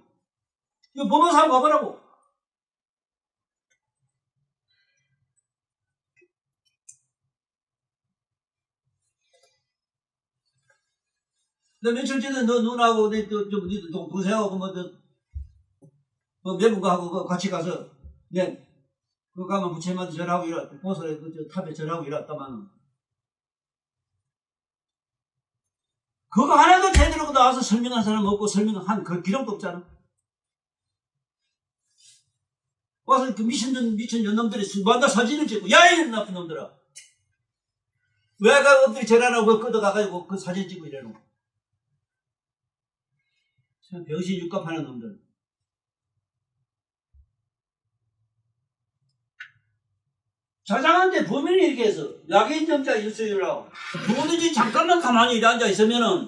이거 보면서 한번 봐보라고. 너 며칠 전에 너 누나하고 너 동생하고 매분가하고 같이 가서 그거 가면 부처님한테 절하고 이랬다. 보살에 탑에 절하고 이랬다만 그거 하나도 제대로 나와서 설명한 사람 없고 설명한 그 기록도 없잖아. 와서 그 미친 년놈들이 수반다 사진을 찍고 야 이 나쁜 놈들아 왜 엎드리 절하라고 그거 끄덕가가지고 그 사진 찍고 이러노. 참 병신 육갑하는 놈들. 자장한테 범인이 이렇게 해서 약인정자 일수율라고 누구든지 잠깐만 가만히 앉아있으면은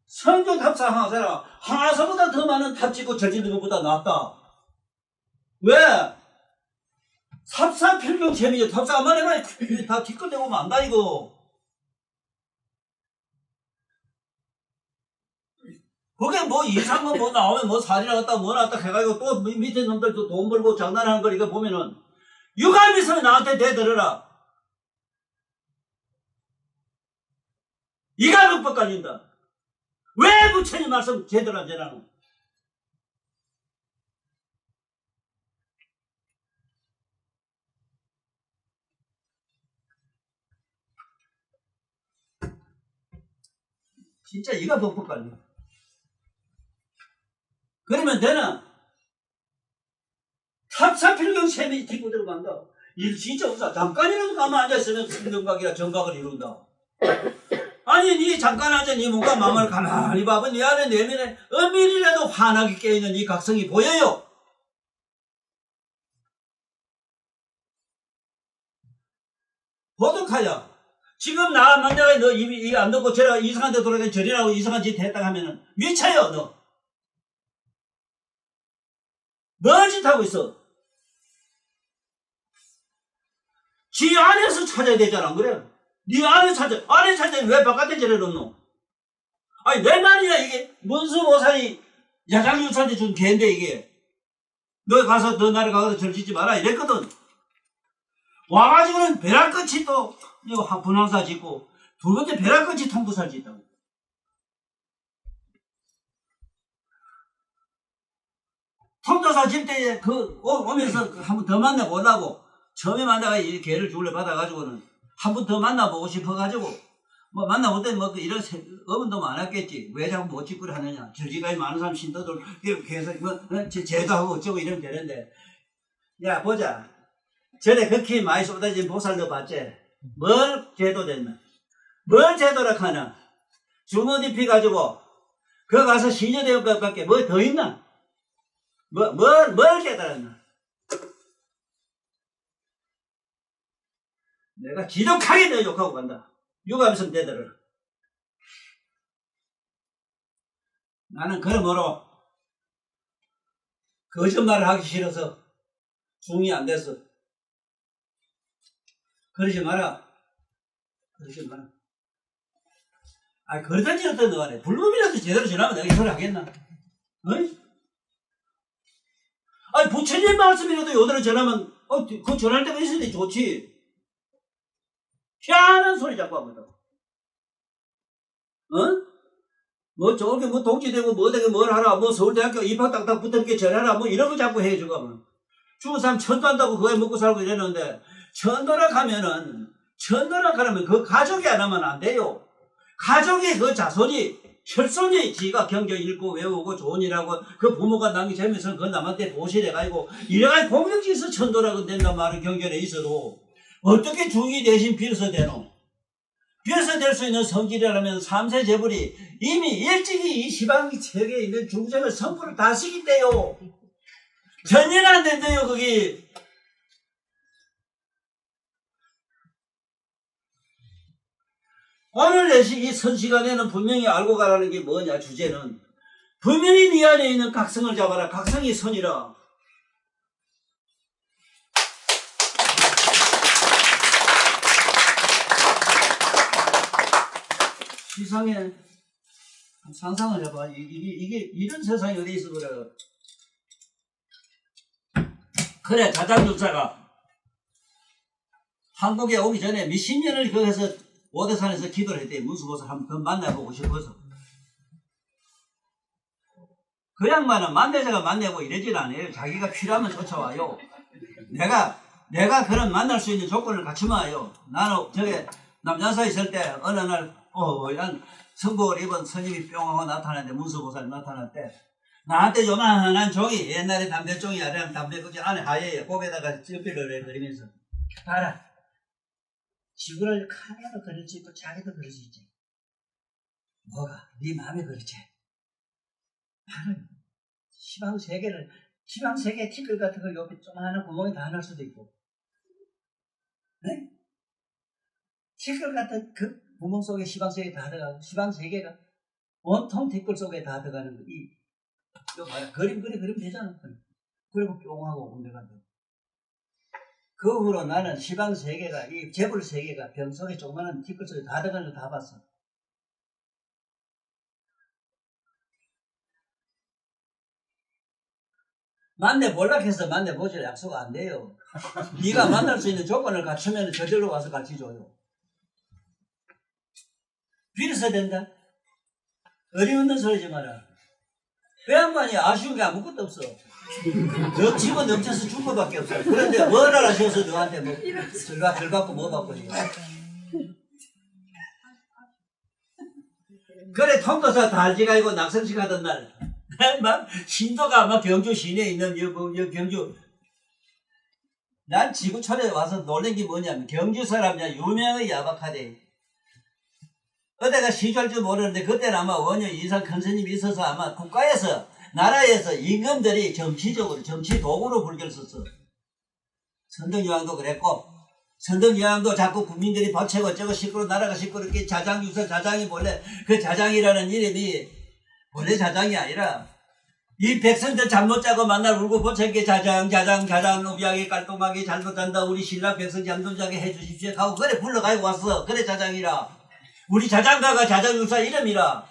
선조 탑사 하나서보다 더 많은 탑 짓고 절 짓는 것보다 낫다. 왜? 삽사필경 재미죠. 탑사 한번 해봐. 다 뒷걸대고 오면 안다 이거. 그게 뭐 이상한 뭐 나오면 뭐 살이 나갔다 뭐 나갔다 해가지고 또 밑에 놈들도 돈 벌고 장난하는 걸 이거 보면은 유감있으면 나한테 대들어라. 이가 묵법 깔린다. 왜 부처님 말씀 제대로 안 전하노? 진짜 이가 묵법 깔린다. 그러면 되나? 탑사필경 셈이 뒷고 들어간다. 일 진짜 없어. 잠깐이라도 가만 앉아있으면 정각이라 정각을 이룬다. 아니 니 잠깐 앉아 니 몸과 마음을 가만히 봐봐. 니 안에 내면에 엄밀이라도 환하게 깨어있는 이 각성이 보여요. 보독하야. 지금 나 만약에 너 입이 안 듣고 저래가 이상한 데 돌아가 저리라고 이상한 짓 했다 하면은 미쳐요 너. 뭘 짓하고 있어? 지 안에서 찾아야 되잖아, 안 그래? 네 안에 찾아 왜 바깥에 저래놓노? 아니 내 말이야 이게 문수보살이 야장유사한테 준 개인데 이게 너 가서 너 나라 가서 절 짓지 마라 이랬거든. 와가지고는 벼락끝이 또 분황사 짓고 두 번째 벼락끝이 통부살 짓다고. 통도사 질 때 오면서 한 번 더 만나보려고 처음에 만나가 이 개를 주울래 받아가지고는 한 번 더 만나보고 싶어가지고 뭐 만나볼 때 뭐 이런 어문도 많았겠지. 왜 자꾸 못 짓거리 하느냐. 저지가에 많은 사람 신도들 이렇게 해서 뭐 제도 하고 어쩌고 이러면 되는데 야 보자. 전에 그렇게 많이 쏟아진 보살도 봤지. 뭘 제도 됐나. 뭘 제도라 하나. 주먹 입히 가지고 그 가서 시녀대원 밖에 뭐 더 있나. 뭘 깨달았나? 내가 지독하게 너 욕하고 간다. 욕하면서 대들어라. 나는 그러므로 거짓말을 하기 싫어서 중이 안 됐어. 그러지 마라. 그러지 마라. 아, 그러든지 어떤 너 안에 불법이라도 제대로 전하면 내가 이 소리 하겠나? 어이? 아니, 부처님 말씀이라도 요대로 전하면, 그 전할 때가 있으니 좋지. 희한한 소리 자꾸 하거든. 뭐, 저렇게 뭐, 독지되고, 뭐 되게 뭘 하라, 뭐, 서울대학교 입학 딱딱 붙어있게 전하라, 뭐, 이런 거 자꾸 해주고 하면. 죽은 사람 천도한다고 그거에 먹고 살고 이랬는데, 천도락하면은, 천도락하면 그 가족이 안 하면 안 돼요. 가족이 그 자손이, 혈손이 지가 경경 읽고 외우고 좋은 일하고 그 부모가 남기 재면서 그 남한테 보실해가지고 이래가지고 공격지에서 천도라고 된단 말은 경전에 있어도 어떻게 중이 대신 빌어서 되노? 비로소 될 수 있는 성질이라면 3세 재벌이 이미 일찍이 이 시방 세계에 있는 중생을 선포를 다 시킨대요. 전혀 안 된대요, 거기. 오늘 이 선시간에는 분명히 알고 가라는 게 뭐냐, 주제는. 분명히 네 안에 있는 각성을 잡아라. 각성이 선이라. 세상에 상상을 해봐. 이게 이런 세상이 어디 있어 그래. 그래, 자장육사가 한국에 오기 전에 몇십 년을 거기서 오대산에서 기도를 했대. 문수보살 한번 만나보고 싶어서. 그 양반은 만대자가 만나고 이러질 않아요. 자기가 필요하면 쫓아와요. 내가 그런 만날 수 있는 조건을 갖추면 와요. 나는 저게 남자사에 있을 때 어느 날 한 성복을 입은 스님이 뿅 하고 나타났는데, 문수보살 나타났대. 나한테 요만한 종이, 옛날에 담배종이 아니라 담배꽂이 안에 하얘요. 고개다가 찌삐를 해버리면서, 봐라, 지구를 카메라도 그릴 수 있고 자기도 그릴 수 있지. 뭐가? 네 마음에 그렇지. 나는 시방세계 티끌 같은 걸 옆에 조그마한 구멍에 다 넣을 수도 있고, 네? 티끌 같은 그 구멍 속에 시방세계 다 들어가고, 시방세계가 온통 티끌 속에 다 들어가는 거. 이거 봐라. 그림 되잖아. 그리고 뿅하고 군대 간다. 그 후로 나는 시방세계가, 이 재벌세계가 병 속에 조그마한 티끌 속에 다 들어가는 거 다 봤어. 만나보려고 해서 만나보질 약속 안 돼요. 네가 만날 수 있는 조건을 갖추면 저절로 와서 같이 줘요. 빌어서 된다. 어림없는 소리지 마라. 그 양반이 아쉬운 게 아무것도 없어. 너 집어 넘쳐서 줄 것밖에 없어. 그런데 뭘 알아셔서 너한테 뭐 덜 받고 뭐 받고. 그래, 통도사 달지가 이고 낙성식 하던 날 막 신도가 막 경주 시내에 있는 경주, 난 지구촌에 와서 놀란 게 뭐냐면 경주 사람이야 유명한 야박하대. 어디가 시주할 줄 모르는데 그때는 아마 원효 인상 큰 스님이 있어서 아마 국가에서, 나라에서 임금들이 정치적으로, 정치 도구로 불교를 썼어. 선덕여왕도 그랬고, 선덕여왕도 자꾸 국민들이 박채고 어쩌고 시끄러, 나라가 시끄럽게 자장유서, 자장이 원래 그 자장이라는 이름이 원래 자장이 아니라 이 백성들 잠 못 자고 만날 울고 보채게 자장 우비하게 깔끔하게 잘 못한다. 우리 신라 백성 잠 못 자게 해주십시오 하고 그래 불러가지고 왔어. 그래 자장이라. 우리 자장가가 자장유사 이름이라.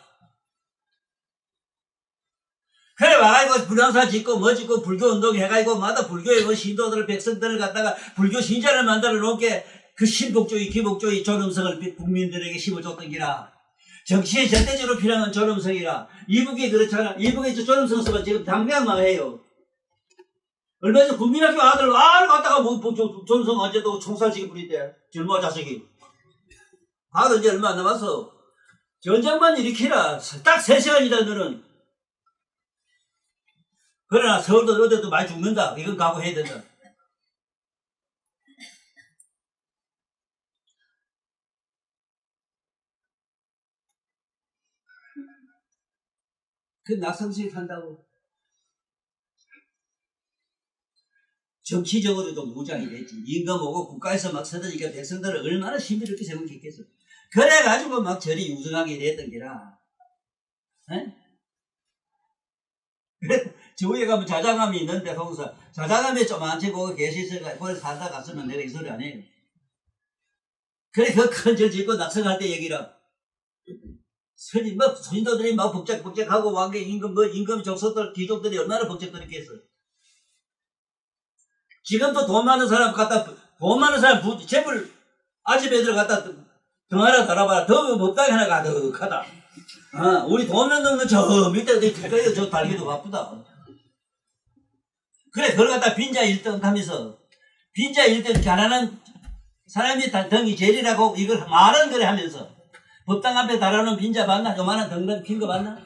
그래 와가지고 불황사 짓고 뭐 짓고 불교 운동 해가지고 마다 불교의 뭐 신도들 백성들을 갖다가 불교 신자를 만들어 놓게 그 신복주의 기복주의 존엄성을 국민들에게 심어줬던 기라. 정치에 절대적으로 필요한 존엄성이라. 이북이 그렇잖아. 이북에 존엄성 쓰면 지금 당장만 해요. 얼마 전에 국민학교 아들 갖다가 뭐 존엄성 언제도 총살시키 부리대. 젊은 자식이. 아들 이제 얼마 안 남았어. 전쟁만 일으키라. 딱 3시간이다 너는. 그러나 서울도 어디도 많이 죽는다. 이건 각오해야 된다. 그 낙성식 한다고 정치적으로도 무장이 됐지. 임금 오고 국가에서 막 서드니까 백성들을 얼마나 신비롭게 생각했겠어. 그래가지고 막 저리 유성하게 됐던 게라. 에? 그래, 지구에 가면 자장암이 있는데, 거기서 자장암에 조만치 거기 계시서가 거기 살다 갔으면 내가 이 소리 안 해요. 그래, 그 큰 절 짓고 낙성할 때 얘기라. 스님, 뭐, 스님도들이 막 복잡하고 왕계 임금 족속들, 귀족들이 얼마나 복잡했겠어. 지금도 돈 많은 사람 재벌 아집애들 갖다 등 하나 달아봐라. 더 못하게 하나 가득하다. 우리 돈 없는 저 밑에 저 달기도 바쁘다. 그래, 그걸 갖다 빈자 1등 하면서, 빈자 1등 가난한 사람이 등이 제일이라고 이걸 말은 그래 하면서, 법당 앞에 달아놓은 빈자 봤나? 요만한 등등 핀 거 봤나?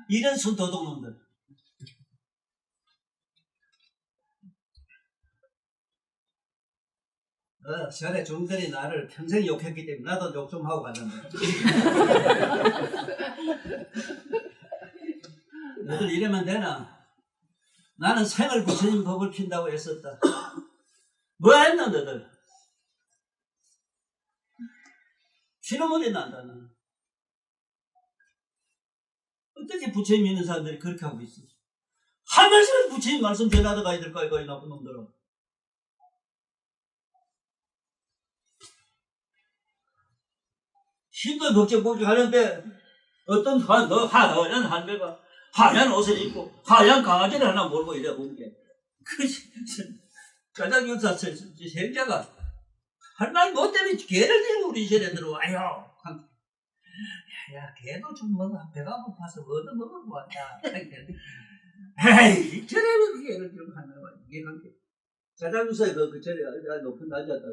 이런 순도둑놈들. 전에 중들이 나를 평생 욕했기 때문에 나도 욕 좀 하고 가려면 너들 이러면 되나? 나는 생을 부처님 법을 핀다고 했었다. 뭐 했나 너들? 피눈물이 난다. 나는. 어떻게 부처님 믿는 사람들이 그렇게 하고 있어? 한 말씀에 부처님 말씀 전하다 가야 될까 이거 이 나쁜 놈들아. 힘든 걱정 하는데 어떤 하얀 한배가 하얀 옷을 입고 하얀 강아지를 하나 몰고 이래 온 게 그 가장교사 생자가 할 말 못 때문에 개를 들고 우리 시대에 들어와요. 야 개도 좀 먹어. 배가 고파서 얻어 먹으고 왔다. 에이 저래는 개를 들고 하는 거야. 이게 관계. 가장교사에 그 전에 높은 낮았다.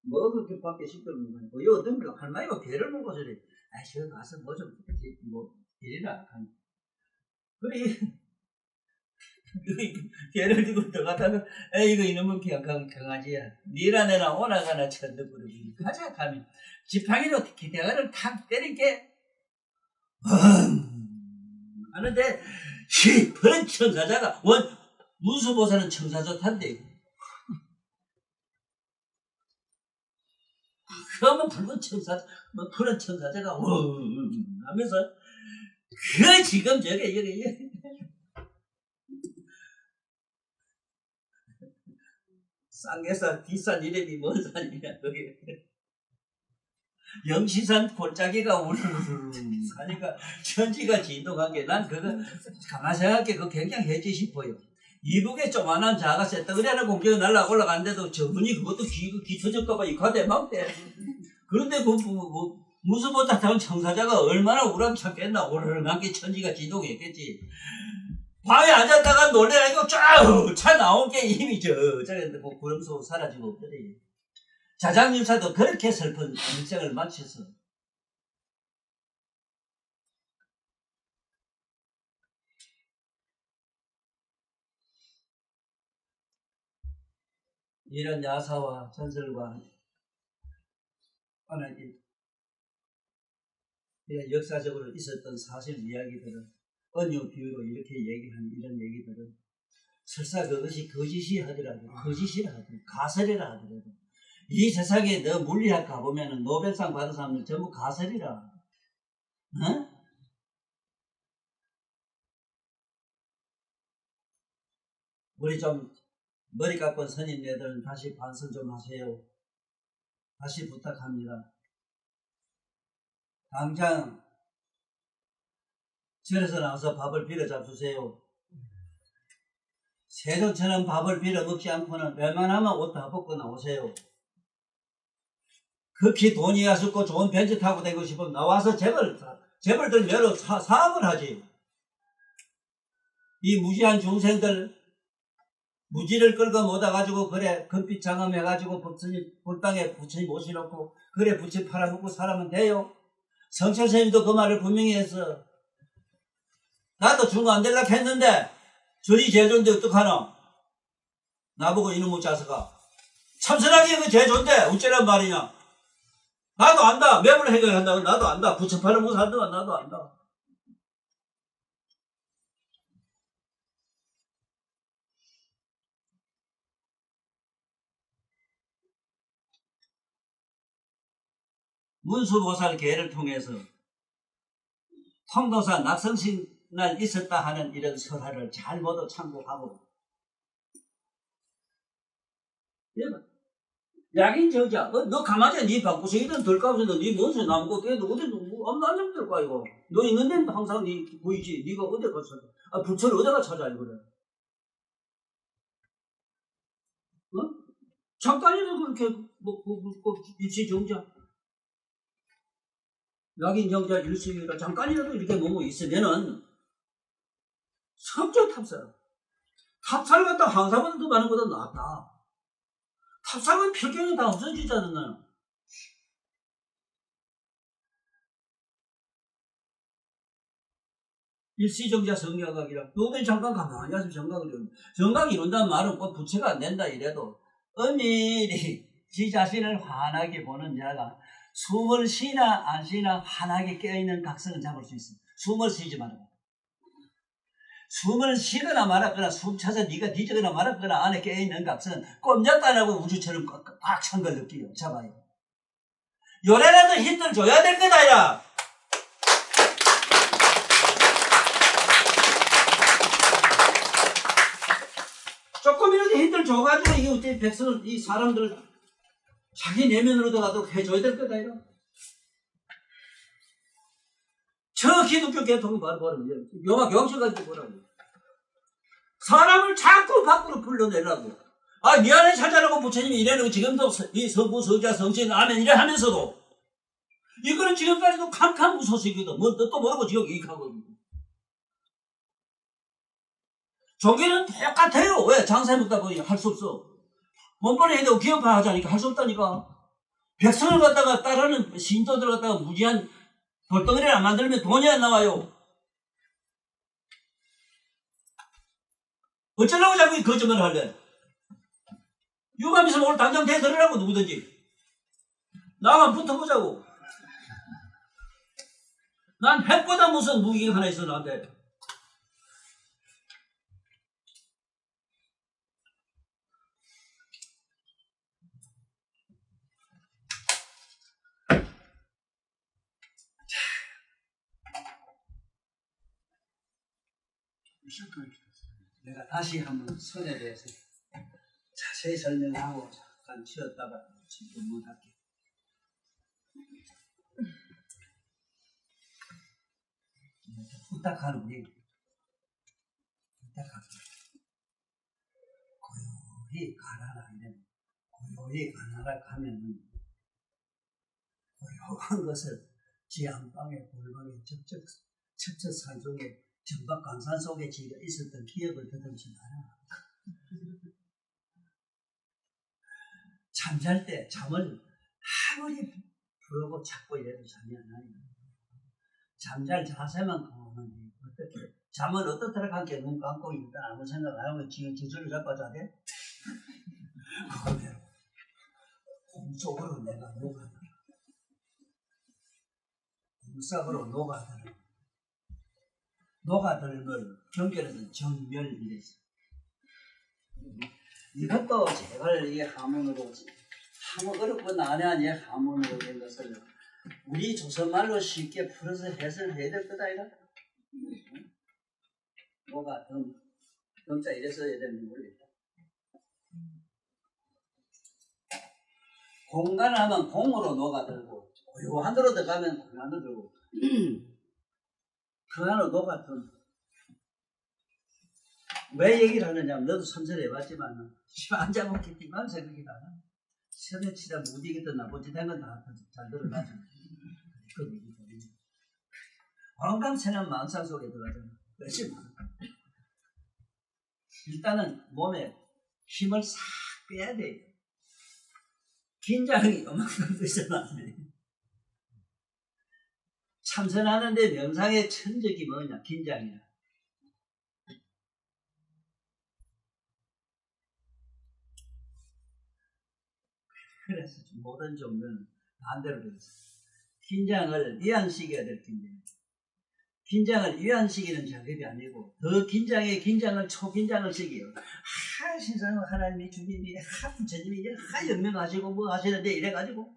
뭐 그렇게 밖에 시끄러운 거야. 뭐 어떤 거 할머니가 개를 먹고 저래. 아 저 가서 뭐 좀 이리라. 그래. 개를 들고 들어갔다가 이거 이놈은 강아지야. 니라 내나 오나가나 천덕부르지. 가자 가면 지팡이로 기대가를 탁 때리게 하는데 싶은 청사자가 문수보살은 청사자 탄대. 그러면 붉은 청사자 푸른 청사자가 하면서 그 지금 저게 쌍계산 뒷산 이름이 뭔 산이냐 그게 영시산 골짜기가 우르르 사니까 천지가 진동한 게 난 그거 가만 생각해 그거 굉장히 해지 싶어요. 이북에 조만한 자가 쇳덩어리하는 공격이 날라 올라갔는데도 저분이 그것도 귀 터질까봐 이 가대 막대. 그런데 무슨 못하는 청사자가 얼마나 우람 참겠나. 오르르한 게 천지가 진동했겠지. 방에 앉았다가 놀래가지고 쫙 차 나온 게 이미 저기 뭐 구름 속 사라지고 없더래. 자장님사도 그렇게 슬픈 인생을 마쳐서 이런 야사와 전설과 이런 역사적으로 있었던 사실 이야기들은 언유 비유로 이렇게 얘기한 이런 얘기들은 설사 그것이 거짓이라 하더라도 가설이라 하더라도 이 세상에 너 물리학 가보면은 노벨상 받은 사람들 전부 가설이라. 어? 우리 좀 머리 깎은 선임네들은 다시 반성 좀 하세요. 다시 부탁합니다. 당장 절에서 나와서 밥을 빌어 잡수세요. 세종처럼 밥을 빌어 먹지 않고는 웬만하면 옷 다 벗고 나오세요. 극히 돈이 아쉽고 좋은 벤츠 타고 다니고 싶으면 나와서 재벌들 매로 사업을 하지. 이 무지한 중생들 무지를 끌고 모아가지고 그래 금빛 장엄해가지고 불당에 부처님 모시놓고 그래 부처 팔아먹고 살아면 돼요. 성철스님도 그 말을 분명히 했어. 나도 중고 안 될라 했는데 절이 제일 좋은데 어떡하나. 나보고 이놈의 자식아 참선하기 그 제일 좋은데 어쩌란 말이냐. 나도 안다. 매물 해결한다고 나도 안다. 부처 팔아먹고 살더만 나도 안다. 문수보살 계를 통해서 통도사 낙성신날 있었다 하는 이런 설화를 잘 모두 참고하고 약인 저자 너 가만히 네 방구석이든 덜까부서든 네 뭔 소리 나무고 어디 안 잡을 거야 이거. 너 있는 데는 항상 네 보이지. 네가 어디 가서 부처를 어디가 찾아 그래. 어? 잠깐이라도 그렇게 일시 정자 약인 정자 일시가 잠깐이라도 이렇게 뭐뭐 있으면은 성적 탑사를 갖다 항사보다 더 많은 것보다 낫다. 탑사는 필경이 다 없어지잖아요. 일시정자 성경학이라 너는 잠깐 가만히 하시면 정각을 이룬다. 정각이 이룬다는 말은 꼭 부채가 안 된다 이래도 엄밀히 지 자신을 환하게 보는 자가 숨을 쉬나 안 쉬나 환하게 깨어있는 각성을 잡을 수 있어. 숨을 쉬지 말고. 숨을 쉬거나 말았거나 숨 차서 네가 뒤지거나 말았거나 안에 깨어있는 각성은 꼼짝도 안 하고 우주처럼 꽉 찬 걸 느껴요. 잡아요. 요래라도 힘들 줘야 될 거다 이라. 조금이라도 힘들 줘가지고 이 어째 백성을 이 사람들을 자기 내면으로 들어가도록 해줘야 될 거다 이라. 저 기독교 계통이 바로 요마 경실 가지고 보라고. 사람을 자꾸 밖으로 불러내라고. 아, 미안해 살자라고 부처님이 이래놓고 지금도 이 성부, 성자, 성신, 아멘 이래 하면서도 이거는 지금까지도 캄캄 무소식이거든. 뭐 또 모르고 지금 이익하고. 종교는 똑같아요. 왜? 장사해 먹다 보니 할 수 없어. 본번에 해도 기업화 하자니까 할 수 없다니까. 백성을 갖다가 따르는 신도들 갖다가 무지한 돌덩이를 안 만들면 돈이 안 나와요. 어쩌려고 자꾸 이 거짓말을 할래? 유감있으면 오늘 당장 대들으라고 누구든지. 나만 붙어보자고. 난 핵보다 무슨 무기가 하나 있어 나한테. 내가 다시 한번 선에 대해서 자세히 설명하고 잠깐 쉬었다가 지금 할게. 후딱하는 우리 후딱하게 고요히 가라라 이러면 고요히 가라라 가면은 고요한 것을 지 안방에 골방에 첩첩 산속에 정박 강산 속에 지가 있었던 기억을 더듬지 마라. 잠잘 때 잠을 아무리 부르고 찾고 이래도 잠이 안 나요. 잠잘 자세만 강하면 돼. 어떻게? 잠은 어떻더라 함께 눈 감고 일단 아무 생각 안 하고 지금 기술을 잡고 자야 돼? 그거대로 공속으로 내가 녹아들어. 공sak으로 녹아들어. 녹아들을 경결해서 정멸이랬어. 이것도 제발 이 하문으로 참 어렵고 난해한 이 하문으로 된 것을 우리 조선말로 쉽게 풀어서 해석해야 될 거다 이거. 뭐가 덤자 이래서 해야 되는지 모르겠다. 공간을 하면 공으로 녹아들고 고요한 데로 들어가면 고요한 데로 들고 그 안으로 녹아든. 왜 얘기를 하느냐면 너도 선전해 봤지만 앉아보면 기만 생각이 나나. 선에 치다 무지겠던 나머지 된 건 다 잘 들어가죠. 그 얘기 때문에 왕감새는 망상 속에 들어가잖아. 그렇지만 일단은 몸에 힘을 싹 빼야 돼요. 긴장이 요만큼 있어야 돼. 참선하는데 명상의 천적이 뭐냐? 긴장이야. 그래서 모든 종교는 반대로 되어 있어요. 긴장을 이완시켜야 될 긴장. 긴장을 이완시키는 작업이 아니고 더 긴장에 긴장을 초긴장을 시켜요. 신성 하나님이 주님이 부처님이 연명하시고 뭐 하시는데 이래가지고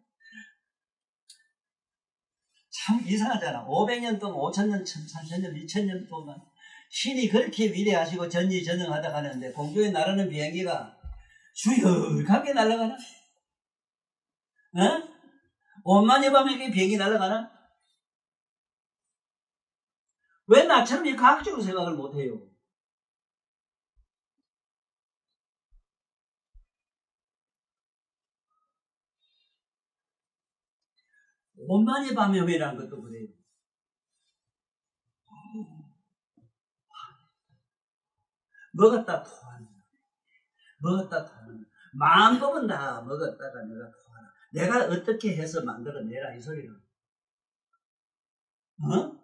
참 이상하잖아. 500년 동안 5,000년, 3,000년, 2,000년 동안 신이 그렇게 위대하시고 전지전능하다 하는데 공중에 날아가는 비행기가 주역하게 날아가나? 어? 온만이 밤에 이렇게 비행기 날아가나? 왜 나처럼 이 과학적으로 생각을 못해요? 온만이 밤염이라는 것도 그래요. 먹었다 토하는 먹었다 토하는 마음법은 다 먹었다가 내가 토하라. 내가 어떻게 해서 만들어내라 이 소리는. 어?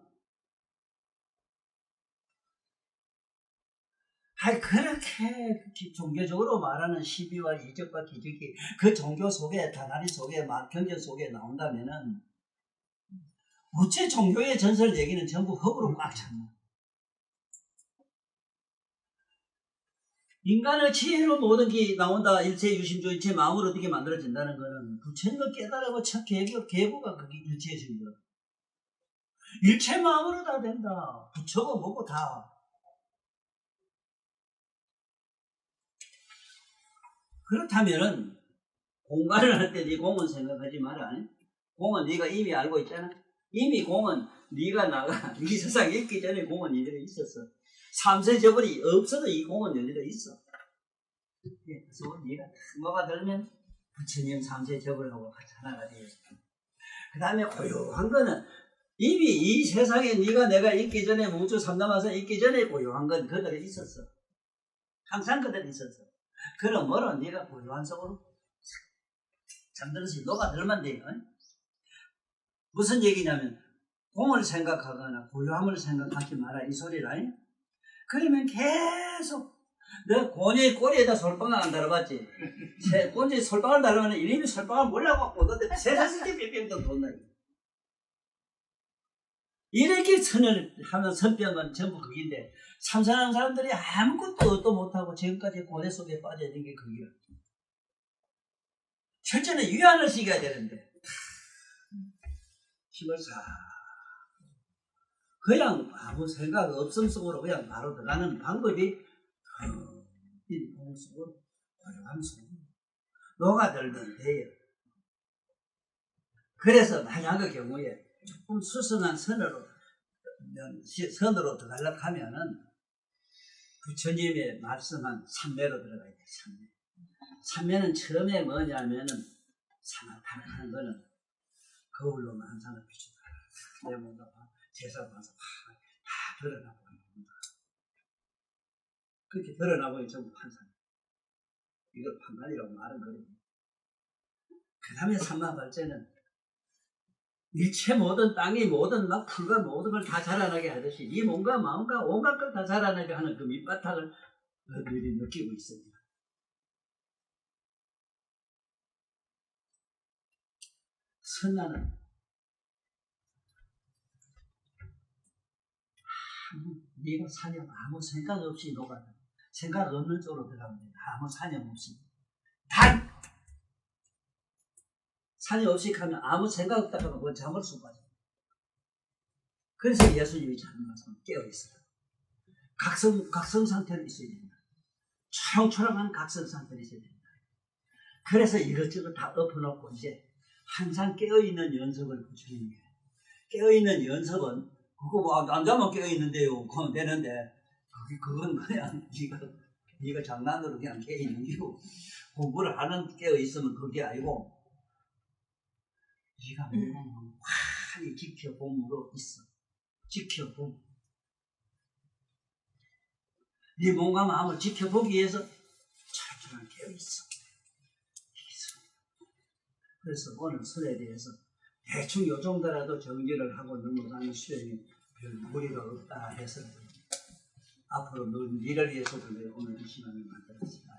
아니 그렇게 종교적으로 말하는 시비와 이적과 기적이 그 종교 속에 다나리 속에 경전 속에 나온다면은 우체 종교의 전설 얘기는 전부 흙으로 꽉 찼나. 인간의 지혜로 모든 게 나온다. 일체 유심조 일체 마음으로 어떻게 만들어진다는 거는 부처님을 깨달으고 첫 계보가 그게 일체의 증거. 일체 마음으로 다 된다. 부처가 뭐고 다. 그렇다면은 공간을 할 때 네 공은 생각하지 마라. 공은 네가 이미 알고 있잖아. 이미 공은 네가 나가 이 세상에 있기 전에 공은 이대로 있었어. 삼세저벌이 없어도 이 공은 여기로 있어. 그래서 네가 뭐가 들면 부처님 삼세저벌하고 같이 하나가 돼요. 그 다음에 고요한 거는 이미 이 세상에 네가 내가 있기 전에 우주 삼남하사 있기 전에 고요한 건 그대로 있었어. 항상 그대로 있었어. 그러므로 네가 고요한 속으로 잠들어서 녹아들면 돼요. 무슨 얘기냐면 공을 생각하거나 고요함을 생각하지 마라 이 소리라. 그러면 계속 너 곤이 꼬리에다 솔방울 안 달아봤지? 곤이 솔방울 달으면 이름이 솔방울 몰라갖고 너한테 세상에 뿅뿅 돈다. 이렇게 선을 하면 선병은 전부 그긴데 참선하는 사람들이 아무것도 얻도 못하고 지금까지 고뇌 속에 빠져있는 게 그기야. 철저히 위안을 시켜야 되는데 힘을 싹 그냥 아무 생각 없음 속으로 그냥 바로 들어가는 방법이 이 공을 속으로 고요함 속으로 녹아들면 돼요. 그래서 만약의 경우에 조금 수선한 선으로 들어가려고 하면은 부처님의 말씀한 삼매로 들어가야 돼. 삼매. 삼매는 처음에 뭐냐면은 사마타를 하는 거는 거울로 만상을 비추다. 내 몸과 제사 봐서 다 드러나고 있습니다. 그렇게 드러나고 전부 판산. 이걸 판단이라고 말은 거예요. 그 다음에 삼마발제는 일체 모든 땅이 모든 막 풀과 모든 걸 다 자라나게 하듯이 이 몸과 마음과 온갖 걸 다 자라나게 하는 그 밑바탕을 너희들이 느끼고 있습니다. 선나는 네가 사념 아무 생각 없이 녹아다. 생각 없는 쪽으로 들어가면 돼. 아무 사념 없이. 단! 사념 없이 가면 아무 생각 없다 하면 그건 잠을 수 빠져. 그래서 예수님이 잠들어서 깨어있어요. 각성 상태로 있어야 된다. 초롱초롱한 각성 상태로 있어야 된다. 그래서 이것저것 다 엎어놓고 이제 항상 깨어있는 연습을 붙이는 거예요. 깨어있는 연습은 그거 뭐 안 자면 깨어있는데요. 그건 되는데 그건 그냥 네가 장난으로 그냥 깨어있는 거고 공부를 하는 깨어있으면 그게 아니고 네가 몸을 환히 지켜봄으로 있어. 지켜봄. 네 몸과 마음을 지켜보기 위해서 철저하게 깨어있어. 그래서 오늘 설에 대해서 대충 요 정도라도 정리를 하고 넘어가는 수행이 별 무리가 없다 해서 앞으로 늘 일을 위해서도 오늘 이 시간을 만들었습니다.